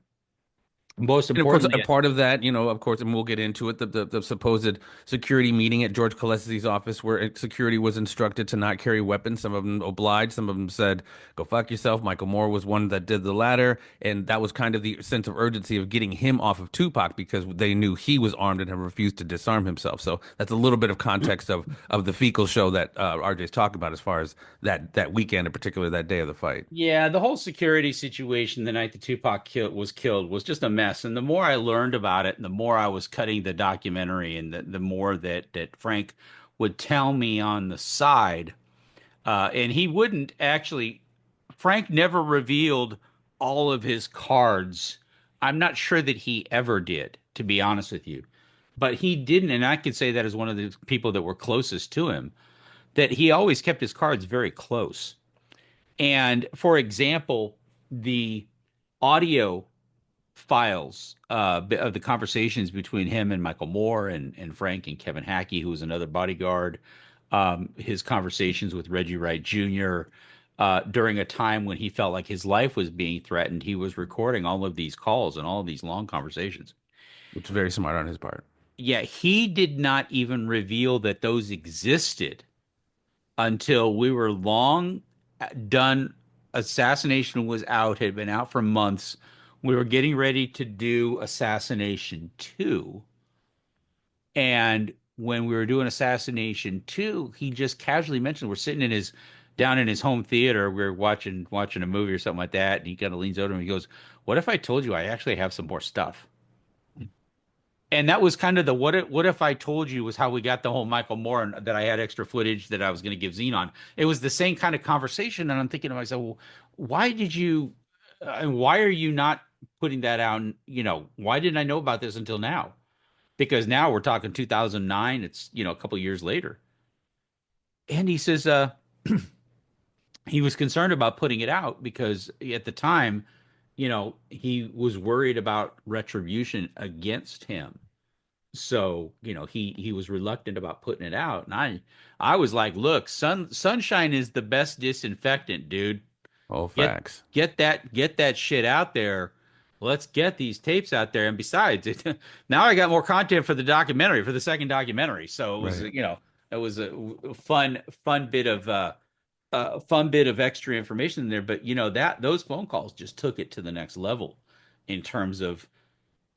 Most And of course, a importantly, part of that, of course, and we'll get into it, the supposed security meeting at George Colessy's office where security was instructed to not carry weapons. Some of them obliged. Some of them said, go fuck yourself. Michael Moore was one that did the latter. And that was kind of the sense of urgency of getting him off of Tupac because they knew he was armed and had refused to disarm himself. So that's a little bit of context of the fecal show that RJ's talking about as far as that weekend, in particular, that day of the fight. yeah, the whole security situation the night that was killed was just a mess. And the more I learned about it, and the more I was cutting the documentary, and the more that Frank would tell me on the side, and he wouldn't actually, Frank never revealed all of his cards. I'm not sure that he ever did, to be honest with you. But he didn't, and I could say that as one of the people that were closest to him, that he always kept his cards very close. And for example, the audio files of the conversations between him and Michael Moore, and Frank and Kevin Hackey, who was another bodyguard, his conversations with Reggie Wright Jr. During a time when he felt like his life was being threatened, he was recording all of these calls and all of these long conversations. Which is very smart on his part. Yeah, he did not even reveal that those existed until we were long done. Assassination was out, had been out for months. We were getting ready to do Assassination 2. And when we were doing Assassination 2, he just casually mentioned we're sitting in his down in his home theater. We are watching a movie or something like that. And he kind of leans over and he goes, "What if I told you I actually have some more stuff?" And that was kind of the what if I told you was how we got the whole Michael Moore and that I had extra footage that I was going to give Xenon. It was the same kind of conversation, and I'm thinking to myself, well, why did you, why are you not putting that out? Why didn't I know about this until now? Because now we're talking 2009. It's a couple years later, and he says, he was concerned about putting it out because at the time, he was worried about retribution against him. So he was reluctant about putting it out, and I was like, look, sunshine is the best disinfectant, dude. Oh, get facts. get that shit out there. Let's get these tapes out there. And besides, now I got more content for the documentary, for the second documentary. So it was Right. it was a fun bit of fun bit of extra information in there. But that those phone calls just took it to the next level in terms of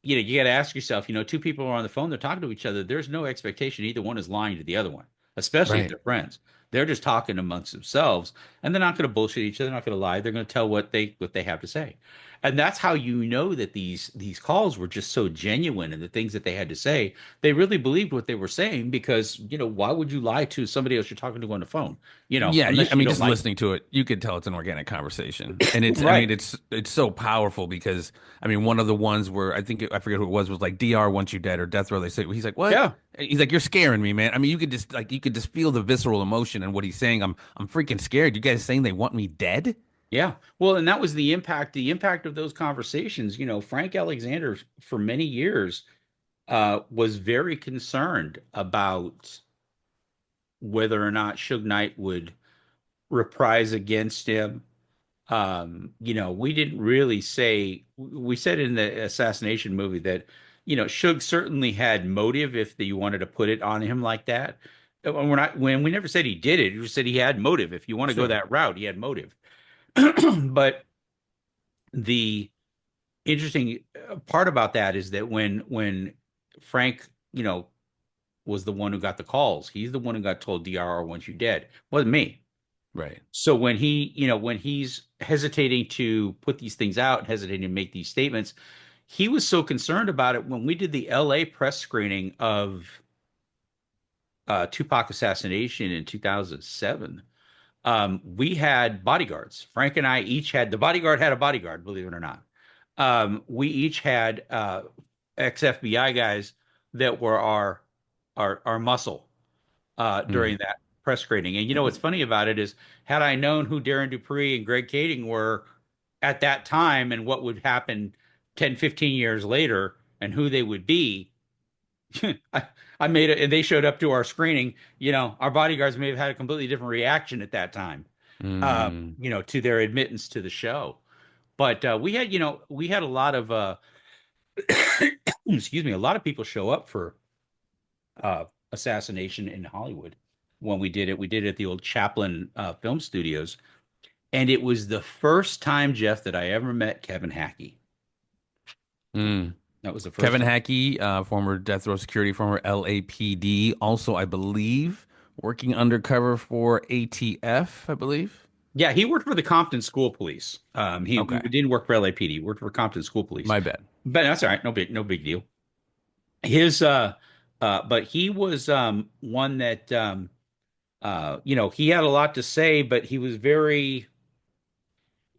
you got to ask yourself, two people are on the phone, they're talking to each other. There's no expectation either one is lying to the other one, especially if Right. they're friends. They're just talking amongst themselves, and they're not going to bullshit each other. They're not going to lie. They're going to tell what they have to say, and that's how you know that these calls were just so genuine, and the things that they had to say, they really believed what they were saying. Because why would you lie to somebody else you're talking to on the phone? Yeah, Unless I you mean, don't just like listening to it, you could tell it's an organic conversation, and it's, I right. mean, it's so powerful because, I mean, one of the ones where I forget who it was like DR wants you dead or death row. They say he's like, what? Yeah. He's like, you're scaring me, man. I mean, you could just feel the visceral emotion and what he's saying. I'm freaking scared. You guys saying they want me dead? Yeah. Well, and that was the impact of those conversations. Frank Alexander for many years was very concerned about whether or not Suge Knight would reprise against him. We didn't really say, we said in the assassination movie that, Suge certainly had motive if you wanted to put it on him like that. When we never said he did it, we just said he had motive. If you want to go Sure. that route, he had motive. But the interesting part about that is that when Frank, was the one who got the calls, he's the one who got told DRR wants you dead. It wasn't me. Right. So when he's hesitating to put these things out, hesitating to make these statements, he was so concerned about it when we did the LA press screening of Tupac assassination in 2007. We had bodyguards. Frank and I each had the bodyguard had a bodyguard, believe it or not. We each had ex FBI guys that were our muscle Mm. during that press screening. And what's funny about it is, had I known who Darren Dupree and Greg Kading were at that time and what would happen 10, 15 years later and who they would be, I, I made it, and they showed up to our screening. Our bodyguards may have had a completely different reaction at that time, Mm. to their admittance to the show. But we had a lot of excuse me, a lot of people show up for assassination in Hollywood. When we did it, we did it at the old Chaplin Film Studios, and it was the first time, Jeff, that I ever met Kevin Hackey. Mm. That was the first Kevin time. Hackey, former death row security, former LAPD, also I believe working undercover for ATF, I believe. Yeah, he worked for the Compton School Police. He Okay, didn't work for LAPD. He worked for Compton School Police. my bad. But that's all right. No big deal. His but he was one that he had a lot to say, but he was very.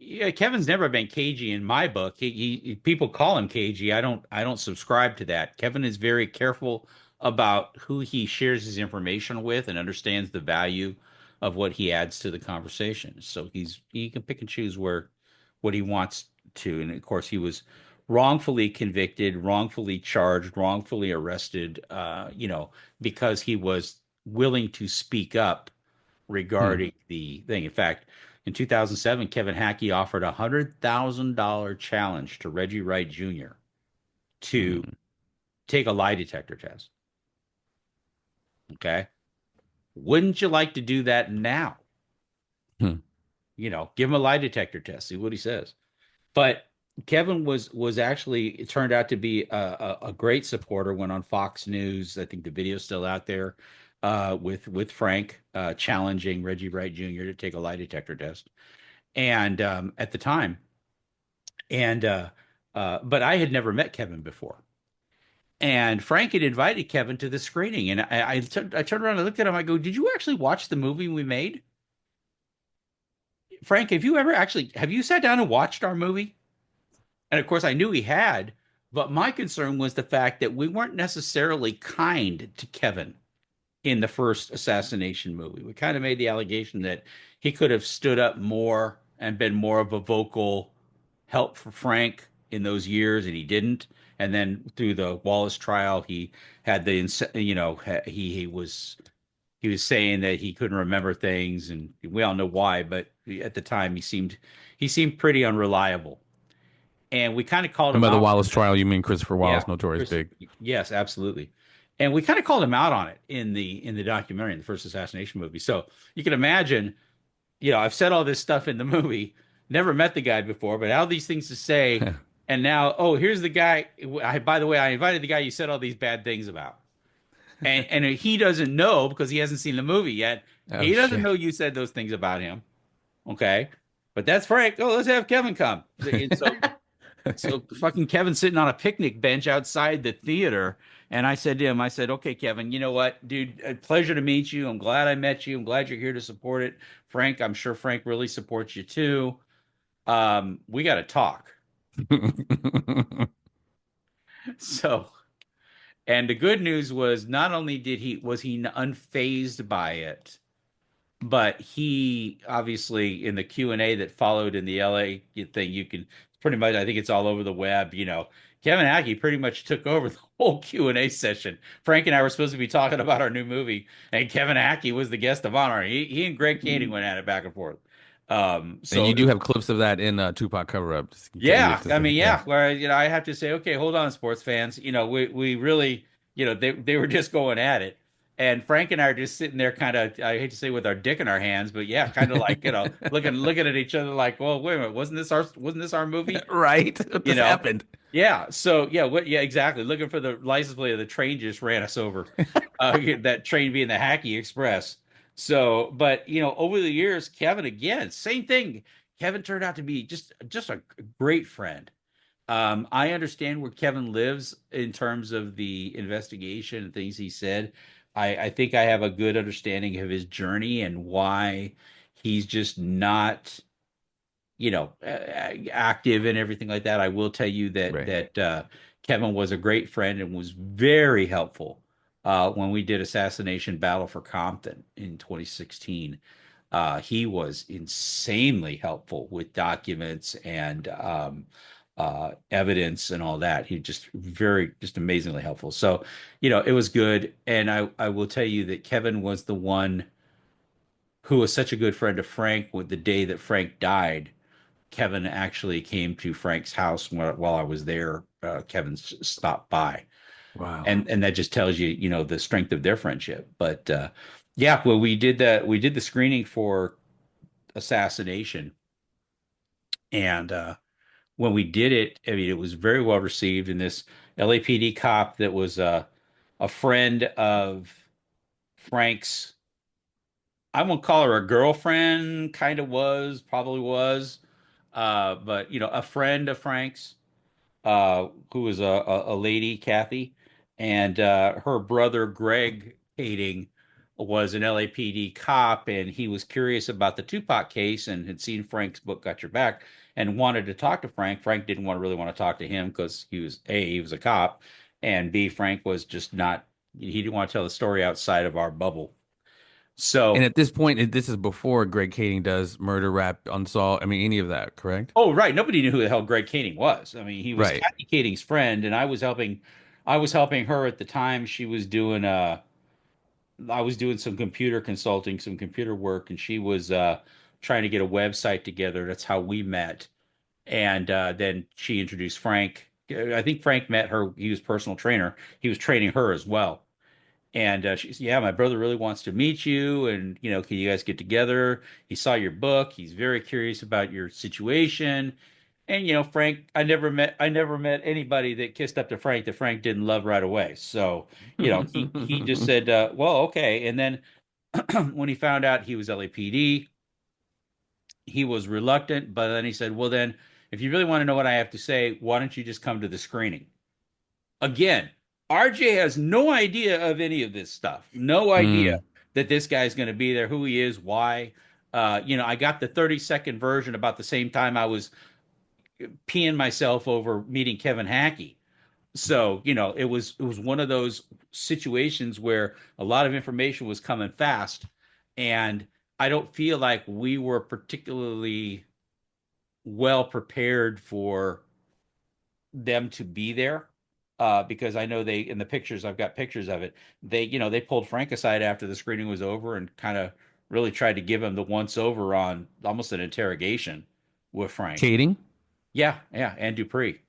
Yeah, Kevin's never been cagey in my book. People call him cagey. I don't subscribe to that. Kevin is very careful about who he shares his information with and understands the value of what he adds to the conversation. So he can pick and choose what he wants to. And of course, he was wrongfully convicted, wrongfully charged, wrongfully arrested, because he was willing to speak up Hmm. regarding the thing. In fact, in 2007, Kevin Hackey offered a $100,000 challenge to Reggie Wright Jr. to Hmm. take a lie detector test. Okay. Wouldn't you like to do that now? Hmm. give him a lie detector test, see what he says. But Kevin was actually, it turned out to be a great supporter. Went on Fox News. I think the video's still out there, with Frank challenging Reggie Wright Jr. to take a lie detector test, and at the time, and but I had never met Kevin before. And Frank had invited Kevin to the screening, and I turned around and looked at him. I go, "Did you actually watch the movie we made, Frank? Have you sat down and watched our movie?" And of course, I knew he had, but my concern was the fact that we weren't necessarily kind to Kevin in the first assassination movie. We kind of made the allegation that he could have stood up more and been more of a vocal help for Frank in those years, and he didn't. And then through the Wallace trial, he had he was saying that he couldn't remember things, and we all know why. But at the time, he seemed pretty unreliable, and we kind of called And him by the out Wallace on that. trial, you mean Christopher Yeah, Wallace, Notorious Chris. Big. Yes, absolutely. And we kind of called him out on it in the documentary, in the first assassination movie. So you can imagine, I've said all this stuff in the movie, never met the guy before, but all these things to say, and now, oh, here's the guy. By the way, I invited the guy you said all these bad things about, and he doesn't know because he hasn't seen the movie yet. Oh He doesn't shit. know you said those things about him. Okay, but that's Frank. Oh, let's have Kevin come. And so fucking Kevin's sitting on a picnic bench outside the theater. And I said to him, I said, "Okay, Kevin, you know what, dude? A pleasure to meet you. I'm glad I met you. I'm glad you're here to support it. Frank, I'm sure Frank really supports you too. We got to talk." So, and the good news was, not only was he unfazed by it, but he obviously, in the Q&A that followed in the LA thing, you can pretty much, I think it's all over the web, Kevin Hackey pretty much took over the whole Q&A session. Frank and I were supposed to be talking about our new movie, and Kevin Hackey was the guest of honor. He and Greg Kading went at it back and forth. And So you do have clips of that in Tupac cover up. yeah, I mean, yeah, where I have to say, okay, hold on, sports fans. We really, they were just going at it, and Frank and I are just sitting there, kind of, I hate to say, with our dick in our hands, but yeah, kind of like, looking at each other like, well, wait a minute, wasn't this our movie? Right? What You just know? happened? Yeah. So yeah, yeah, exactly. Looking for the license plate of the train just ran us over. That train being the Hackey Express. So, but over the years, Kevin, again, same thing. Kevin turned out to be just a great friend. I understand where Kevin lives in terms of the investigation and things he said. I think I have a good understanding of his journey and why he's just not, active and everything like that. I will tell you that Right. Kevin was a great friend and was very helpful when we did Assassination Battle for Compton in 2016. He was insanely helpful with documents and evidence and all that. He just amazingly helpful. So, it was good. And I will tell you that Kevin was the one who was such a good friend of Frank. With the day that Frank died, Kevin actually came to Frank's house while I was there. Kevin stopped by, Wow. and that just tells you, the strength of their friendship. But yeah, well, we did the screening for Assassination, and when we did it, I mean, it was very well received. And this LAPD cop that was a friend of Frank's, I won't call her a girlfriend, kind of was, probably was, but a friend of Frank's, who was a lady, Kathy, and her brother Greg Kading was an LAPD cop, and he was curious about the Tupac case and had seen Frank's book Got Your Back and wanted to talk to Frank. Frank didn't really want to talk to him because he was a cop, and B, Frank was just not, he didn't want to tell the story outside of our bubble. And So, at this point, this is before Greg Kading does Murder Rap Unsolved. I mean, any of that, correct? oh, right, nobody knew who the hell Greg Kading was. I mean, he was Right. Kathy Kading's friend, and I was helping her at the time. I was doing some computer consulting, some computer work, and she was trying to get a website together. That's how we met. And then she introduced Frank. I think Frank met her. He was personal trainer. He was training her as well. And she said, "Yeah, my brother really wants to meet you, and can you guys get together? He saw your book. He's very curious about your situation." And Frank, I never met anybody that kissed up to Frank that Frank didn't love right away. So he just said, "Well, okay." And then when he found out he was LAPD, he was reluctant, but then he said, "Well, then, if you really want to know what I have to say, why don't you just come to the screening?" Again, RJ has no idea of any of this stuff. No idea Mm. that this guy's going to be there, who he is, why. I got the 30-second version about the same time I was peeing myself over meeting Kevin Hackey. So, it was one of those situations where a lot of information was coming fast, and I don't feel like we were particularly well prepared for them to be there. Because I know they in the pictures, I've got pictures of it. They pulled Frank aside after the screening was over and kind of really tried to give him the once over on almost an interrogation with Frank. Kading. Yeah, yeah, and Dupree.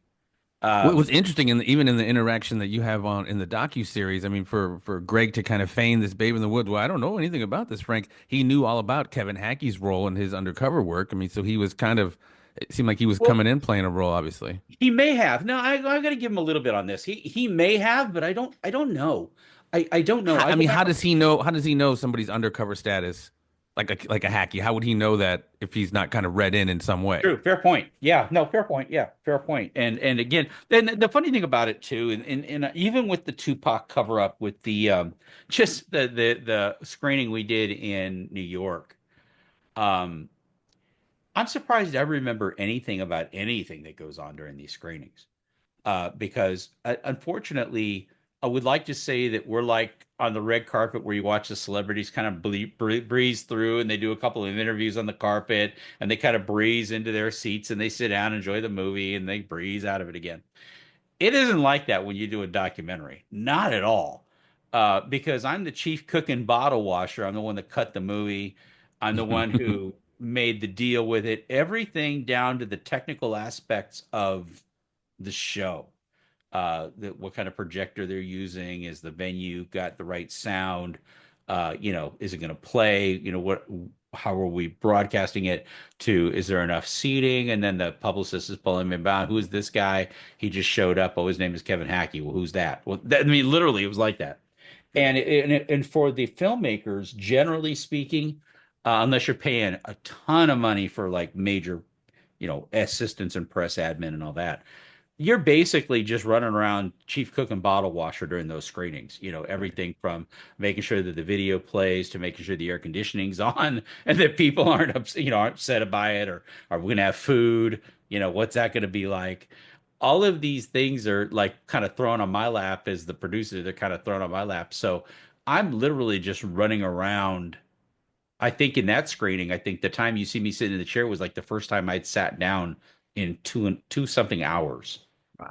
What Um, was interesting, even in the interaction that you have on in the docu series, I mean, for Greg to kind of feign this babe in the woods. Well, I don't know anything about this, Frank. He knew all about Kevin Hackey's role in his undercover work. I mean, so he was kind of. It seemed like he was well, coming in playing a role, obviously. he may have. No, I got to give him a little bit on this. He may have, but I don't know. I don't know. I I go mean, back. how does he know? How does he know somebody's undercover status, like a Hackey? How would he know that if he's not kind of read in some way? True, fair point. Yeah, no, fair point. Yeah, fair point. And again, then the funny thing about it too, and even with the Tupac cover up with the just the screening we did in New York, um, I'm surprised I remember anything about anything that goes on during these screenings. Because unfortunately, I would like to say that we're like on the red carpet where you watch the celebrities kind of breeze through and they do a couple of interviews on the carpet and they kind of breeze into their seats and they sit down, enjoy the movie, and they breeze out of it again. It isn't like that when you do a documentary, not at all. Because I'm the chief cook and bottle washer. I'm the one that cut the movie. I'm the one who made the deal with it. Everything down to the technical aspects of the show. What kind of projector they're using, is the venue got the right sound, is it going to play, how are we broadcasting it to, is there enough seating, and then the publicist is pulling me about, who is this guy, he just showed up, oh, his name is Kevin Hackey, well, who's that, well, I mean, literally it was like that. And for the filmmakers, generally speaking, unless you're paying a ton of money for like major, assistants and press admin and all that, you're basically just running around chief cook and bottle washer during those screenings. Everything from making sure that the video plays to making sure the air conditioning's on and that people aren't upset, aren't upset by it, or are we going to have food? What's that going to be like? All of these things are like kind of thrown on my lap as the producer. They're kind of thrown on my lap. So I'm literally just running around. I think in that screening, I think the time you see me sitting in the chair was like the first time I'd sat down in two something hours,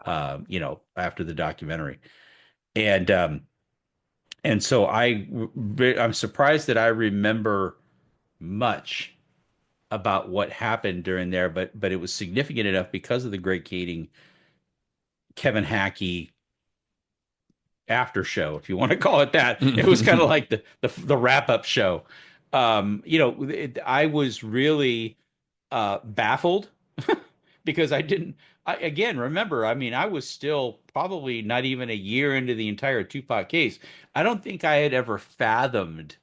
Wow. after the documentary. And so I'm surprised that I remember much about what happened during there, but it was significant enough because of the Greg Kading, Kevin Hackey after show, if you want to call it that. It was kind of like the wrap up show. I was really baffled because I didn't. Again, remember, I mean, I was still probably not even a year into the entire Tupac case. I don't think I had ever fathomed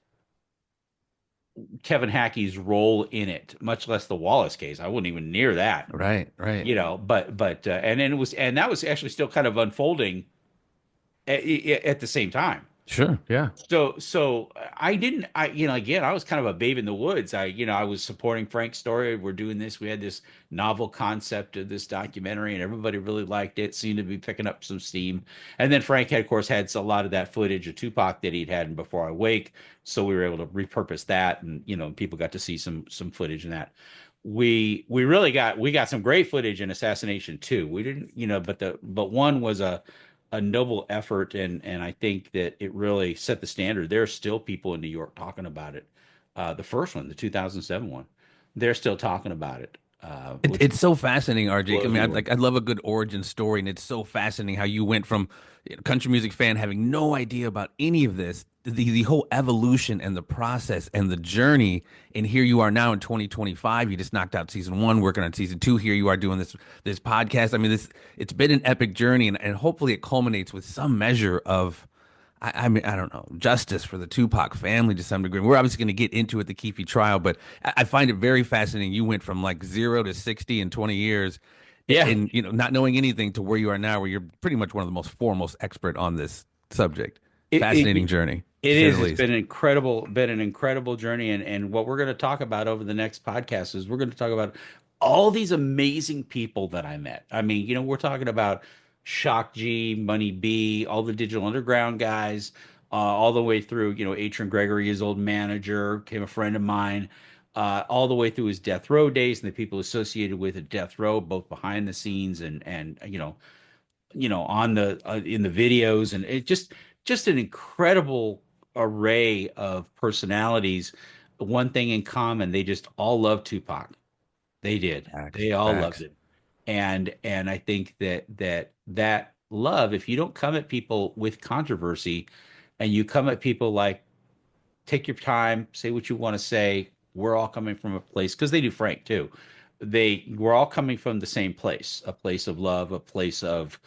Kevin Hackey's role in it, much less the Wallace case. I wasn't even near that, Right, right. but and then and that was actually still kind of unfolding at the same time. Sure, yeah. So I didn't, again, I was kind of a babe in the woods. I was supporting Frank's story. We're doing this. We had this novel concept of this documentary, and everybody really liked it. Seemed to be picking up some steam. And then Frank had, of course, had a lot of that footage of Tupac that he'd had in Before I Wake, so we were able to repurpose that, and people got to see some footage in that. We got some great footage in Assassination too. We didn't, but one was a noble effort, and I think that it really set the standard. There are still people in New York talking about it. The first one, the 2007 one, they're still talking about it. which It's so fascinating, RJ. I blows mean, me away. I love a good origin story, and it's so fascinating how you went from country music fan having no idea about any of this, the whole evolution and the process and the journey, and here you are now in 2025. You just knocked out season one, working on season two. Here you are doing this podcast. I mean, this it's been an epic journey, and hopefully it culminates with some measure of I mean, I don't know, justice for the Tupac family to some degree. We're obviously going to get into it, the Keefe trial, but I find it very fascinating. You went from like 0 to 60 in 20 years Yeah, in, not knowing anything to where you are now, where you're pretty much one of the most foremost expert on this subject. it, Fascinating it journey, to it say the is. It's least. been an incredible journey, and what we're going to talk about over the next podcast is we're going to talk about all these amazing people that I met. I mean, we're talking about Shock G, Money B, all the Digital Underground guys, all the way through. Adrian Gregory, his old manager, became a friend of mine. All the way through his death row days and the people associated with a death row, both behind the scenes and on the in the videos, and it just an incredible array of personalities. One thing in common, they just all loved Tupac. They did. Facts, They all loved facts. him. And I think that love, if you don't come at people with controversy and you come at people like, take your time, say what you want to say. We're all coming from a place, because they do Frank too. We're all coming from the same place, a place of love, a place of,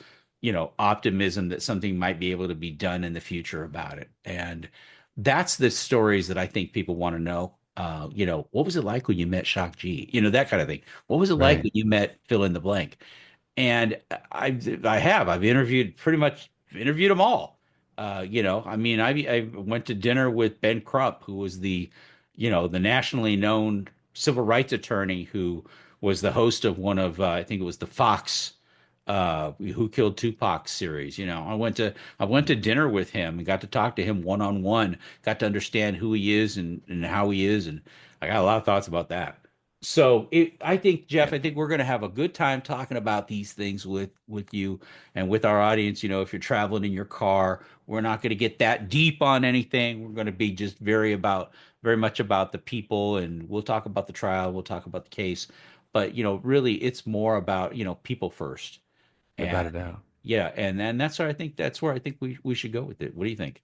optimism that something might be able to be done in the future about it. And that's the stories that I think people want to know. What was it like when you met Shock G? That kind of thing. What was it like Right. when you met fill in the blank? And I've interviewed them all. I mean, I went to dinner with Ben Crump, who was the nationally known civil rights attorney who was the host of one of, I think it was the Fox, Who Killed Tupac series. I went to dinner with him and got to talk to him one on one, got to understand who he is and how he is, and I got a lot of thoughts about that. So I think, Jeff, Yeah, I think we're going to have a good time talking about these things with you and with our audience. If you're traveling in your car, we're not going to get that deep on anything. We're going to be just very much about the people, and we'll talk about the trial, we'll talk about the case, but really, it's more about people first. without And a doubt. yeah, and then that's where I think we should go with it. What do you think?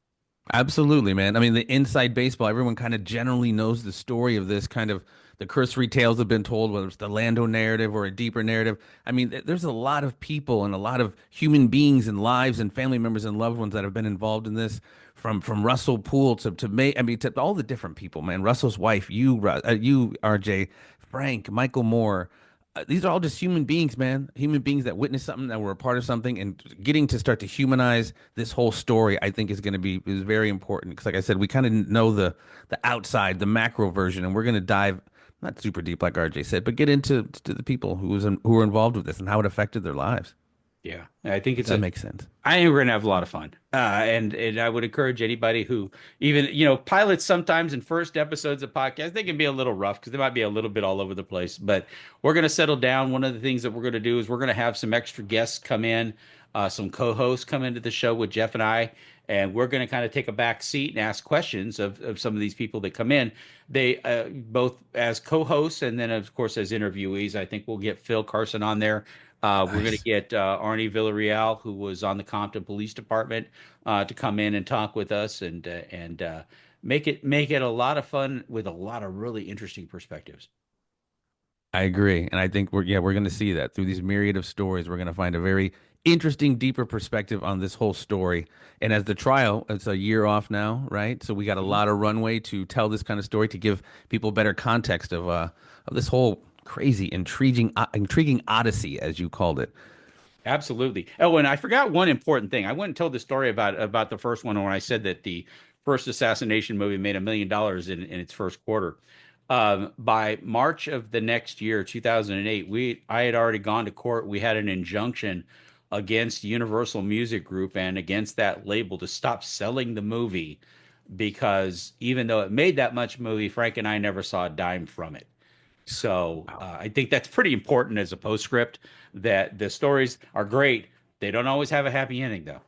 Absolutely, man. I mean, the inside baseball, everyone kind of generally knows the story of this kind of the cursory tales have been told, whether it's the Lando narrative or a deeper narrative. I mean, there's a lot of people and a lot of human beings and lives and family members and loved ones that have been involved in this, from Russell Poole to May. I mean, to all the different people, man. Russell's wife, you, RJ, Frank, Michael Moore. These are all just human beings, man. Human beings that witnessed something, that were a part of something, and getting to start to humanize this whole story, I think, is very important. Because, like I said, we kind of know the outside, the macro version, and we're going to dive not super deep, like RJ said, but get into to the people who were involved with this and how it affected their lives. Yeah, I think If that makes sense. I think we're gonna have a lot of fun. And I would encourage anybody who, even, pilots sometimes in first episodes of podcasts, they can be a little rough because they might be a little bit all over the place. But we're gonna settle down. One of the things that we're gonna do is we're gonna have some extra guests come in, some co-hosts come into the show with Jeff and I, and we're gonna kind of take a back seat and ask questions of some of these people that come in. They both as co-hosts and then of course as interviewees. I think we'll get Phil Carson on there. We're going to Nice. get Arnie Villarreal, who was on the Compton Police Department, to come in and talk with us and make it a lot of fun with a lot of really interesting perspectives. I agree, and I think we're going to see that through these myriad of stories. We're going to find a very interesting, deeper perspective on this whole story. And as the trial, it's a year off now, right? So we got a Mhm. lot of runway to tell this kind of story to give people better context of this whole crazy, intriguing odyssey, as you called it. Absolutely. Oh, and I forgot one important thing. I went and told the story about the first one when I said that the first assassination movie made $1 million in its first quarter. By March of the next year, 2008, I had already gone to court. We had an injunction against Universal Music Group and against that label to stop selling the movie, because even though it made that much movie, Frank and I never saw a dime from it. So Wow. I think that's pretty important as a postscript, that the stories are great. They don't always have a happy ending, though.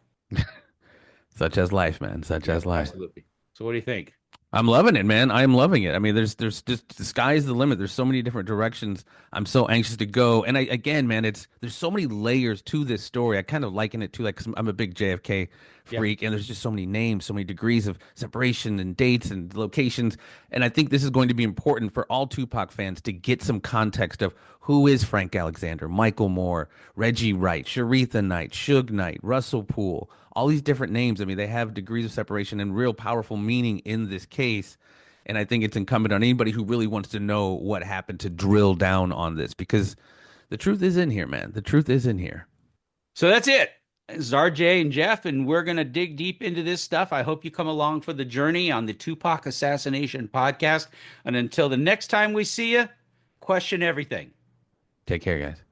Such as life, man. Such Yeah, as life. absolutely. So what do you think? I'm loving it, man. I am loving it. I mean, there's just the sky is the limit. There's so many different directions. I'm so anxious to go. And again, man, there's so many layers to this story. I kind of liken it to like 'cause I'm a big JFK Yep. freak, and there's just so many names, so many degrees of separation and dates and locations. And I think this is going to be important for all Tupac fans to get some context of who is Frank Alexander, Michael Moore, Reggie Wright, Sharitha Knight, Suge Knight, Russell Poole, all these different names. I mean, they have degrees of separation and real powerful meaning in this case. And I think it's incumbent on anybody who really wants to know what happened to drill down on this because the truth is in here, man. The truth is in here. So that's it. This is RJ and Jeff, and we're going to dig deep into this stuff. I hope you come along for the journey on the Tupac Assassination podcast. And until the next time we see you, question everything. Take care, guys.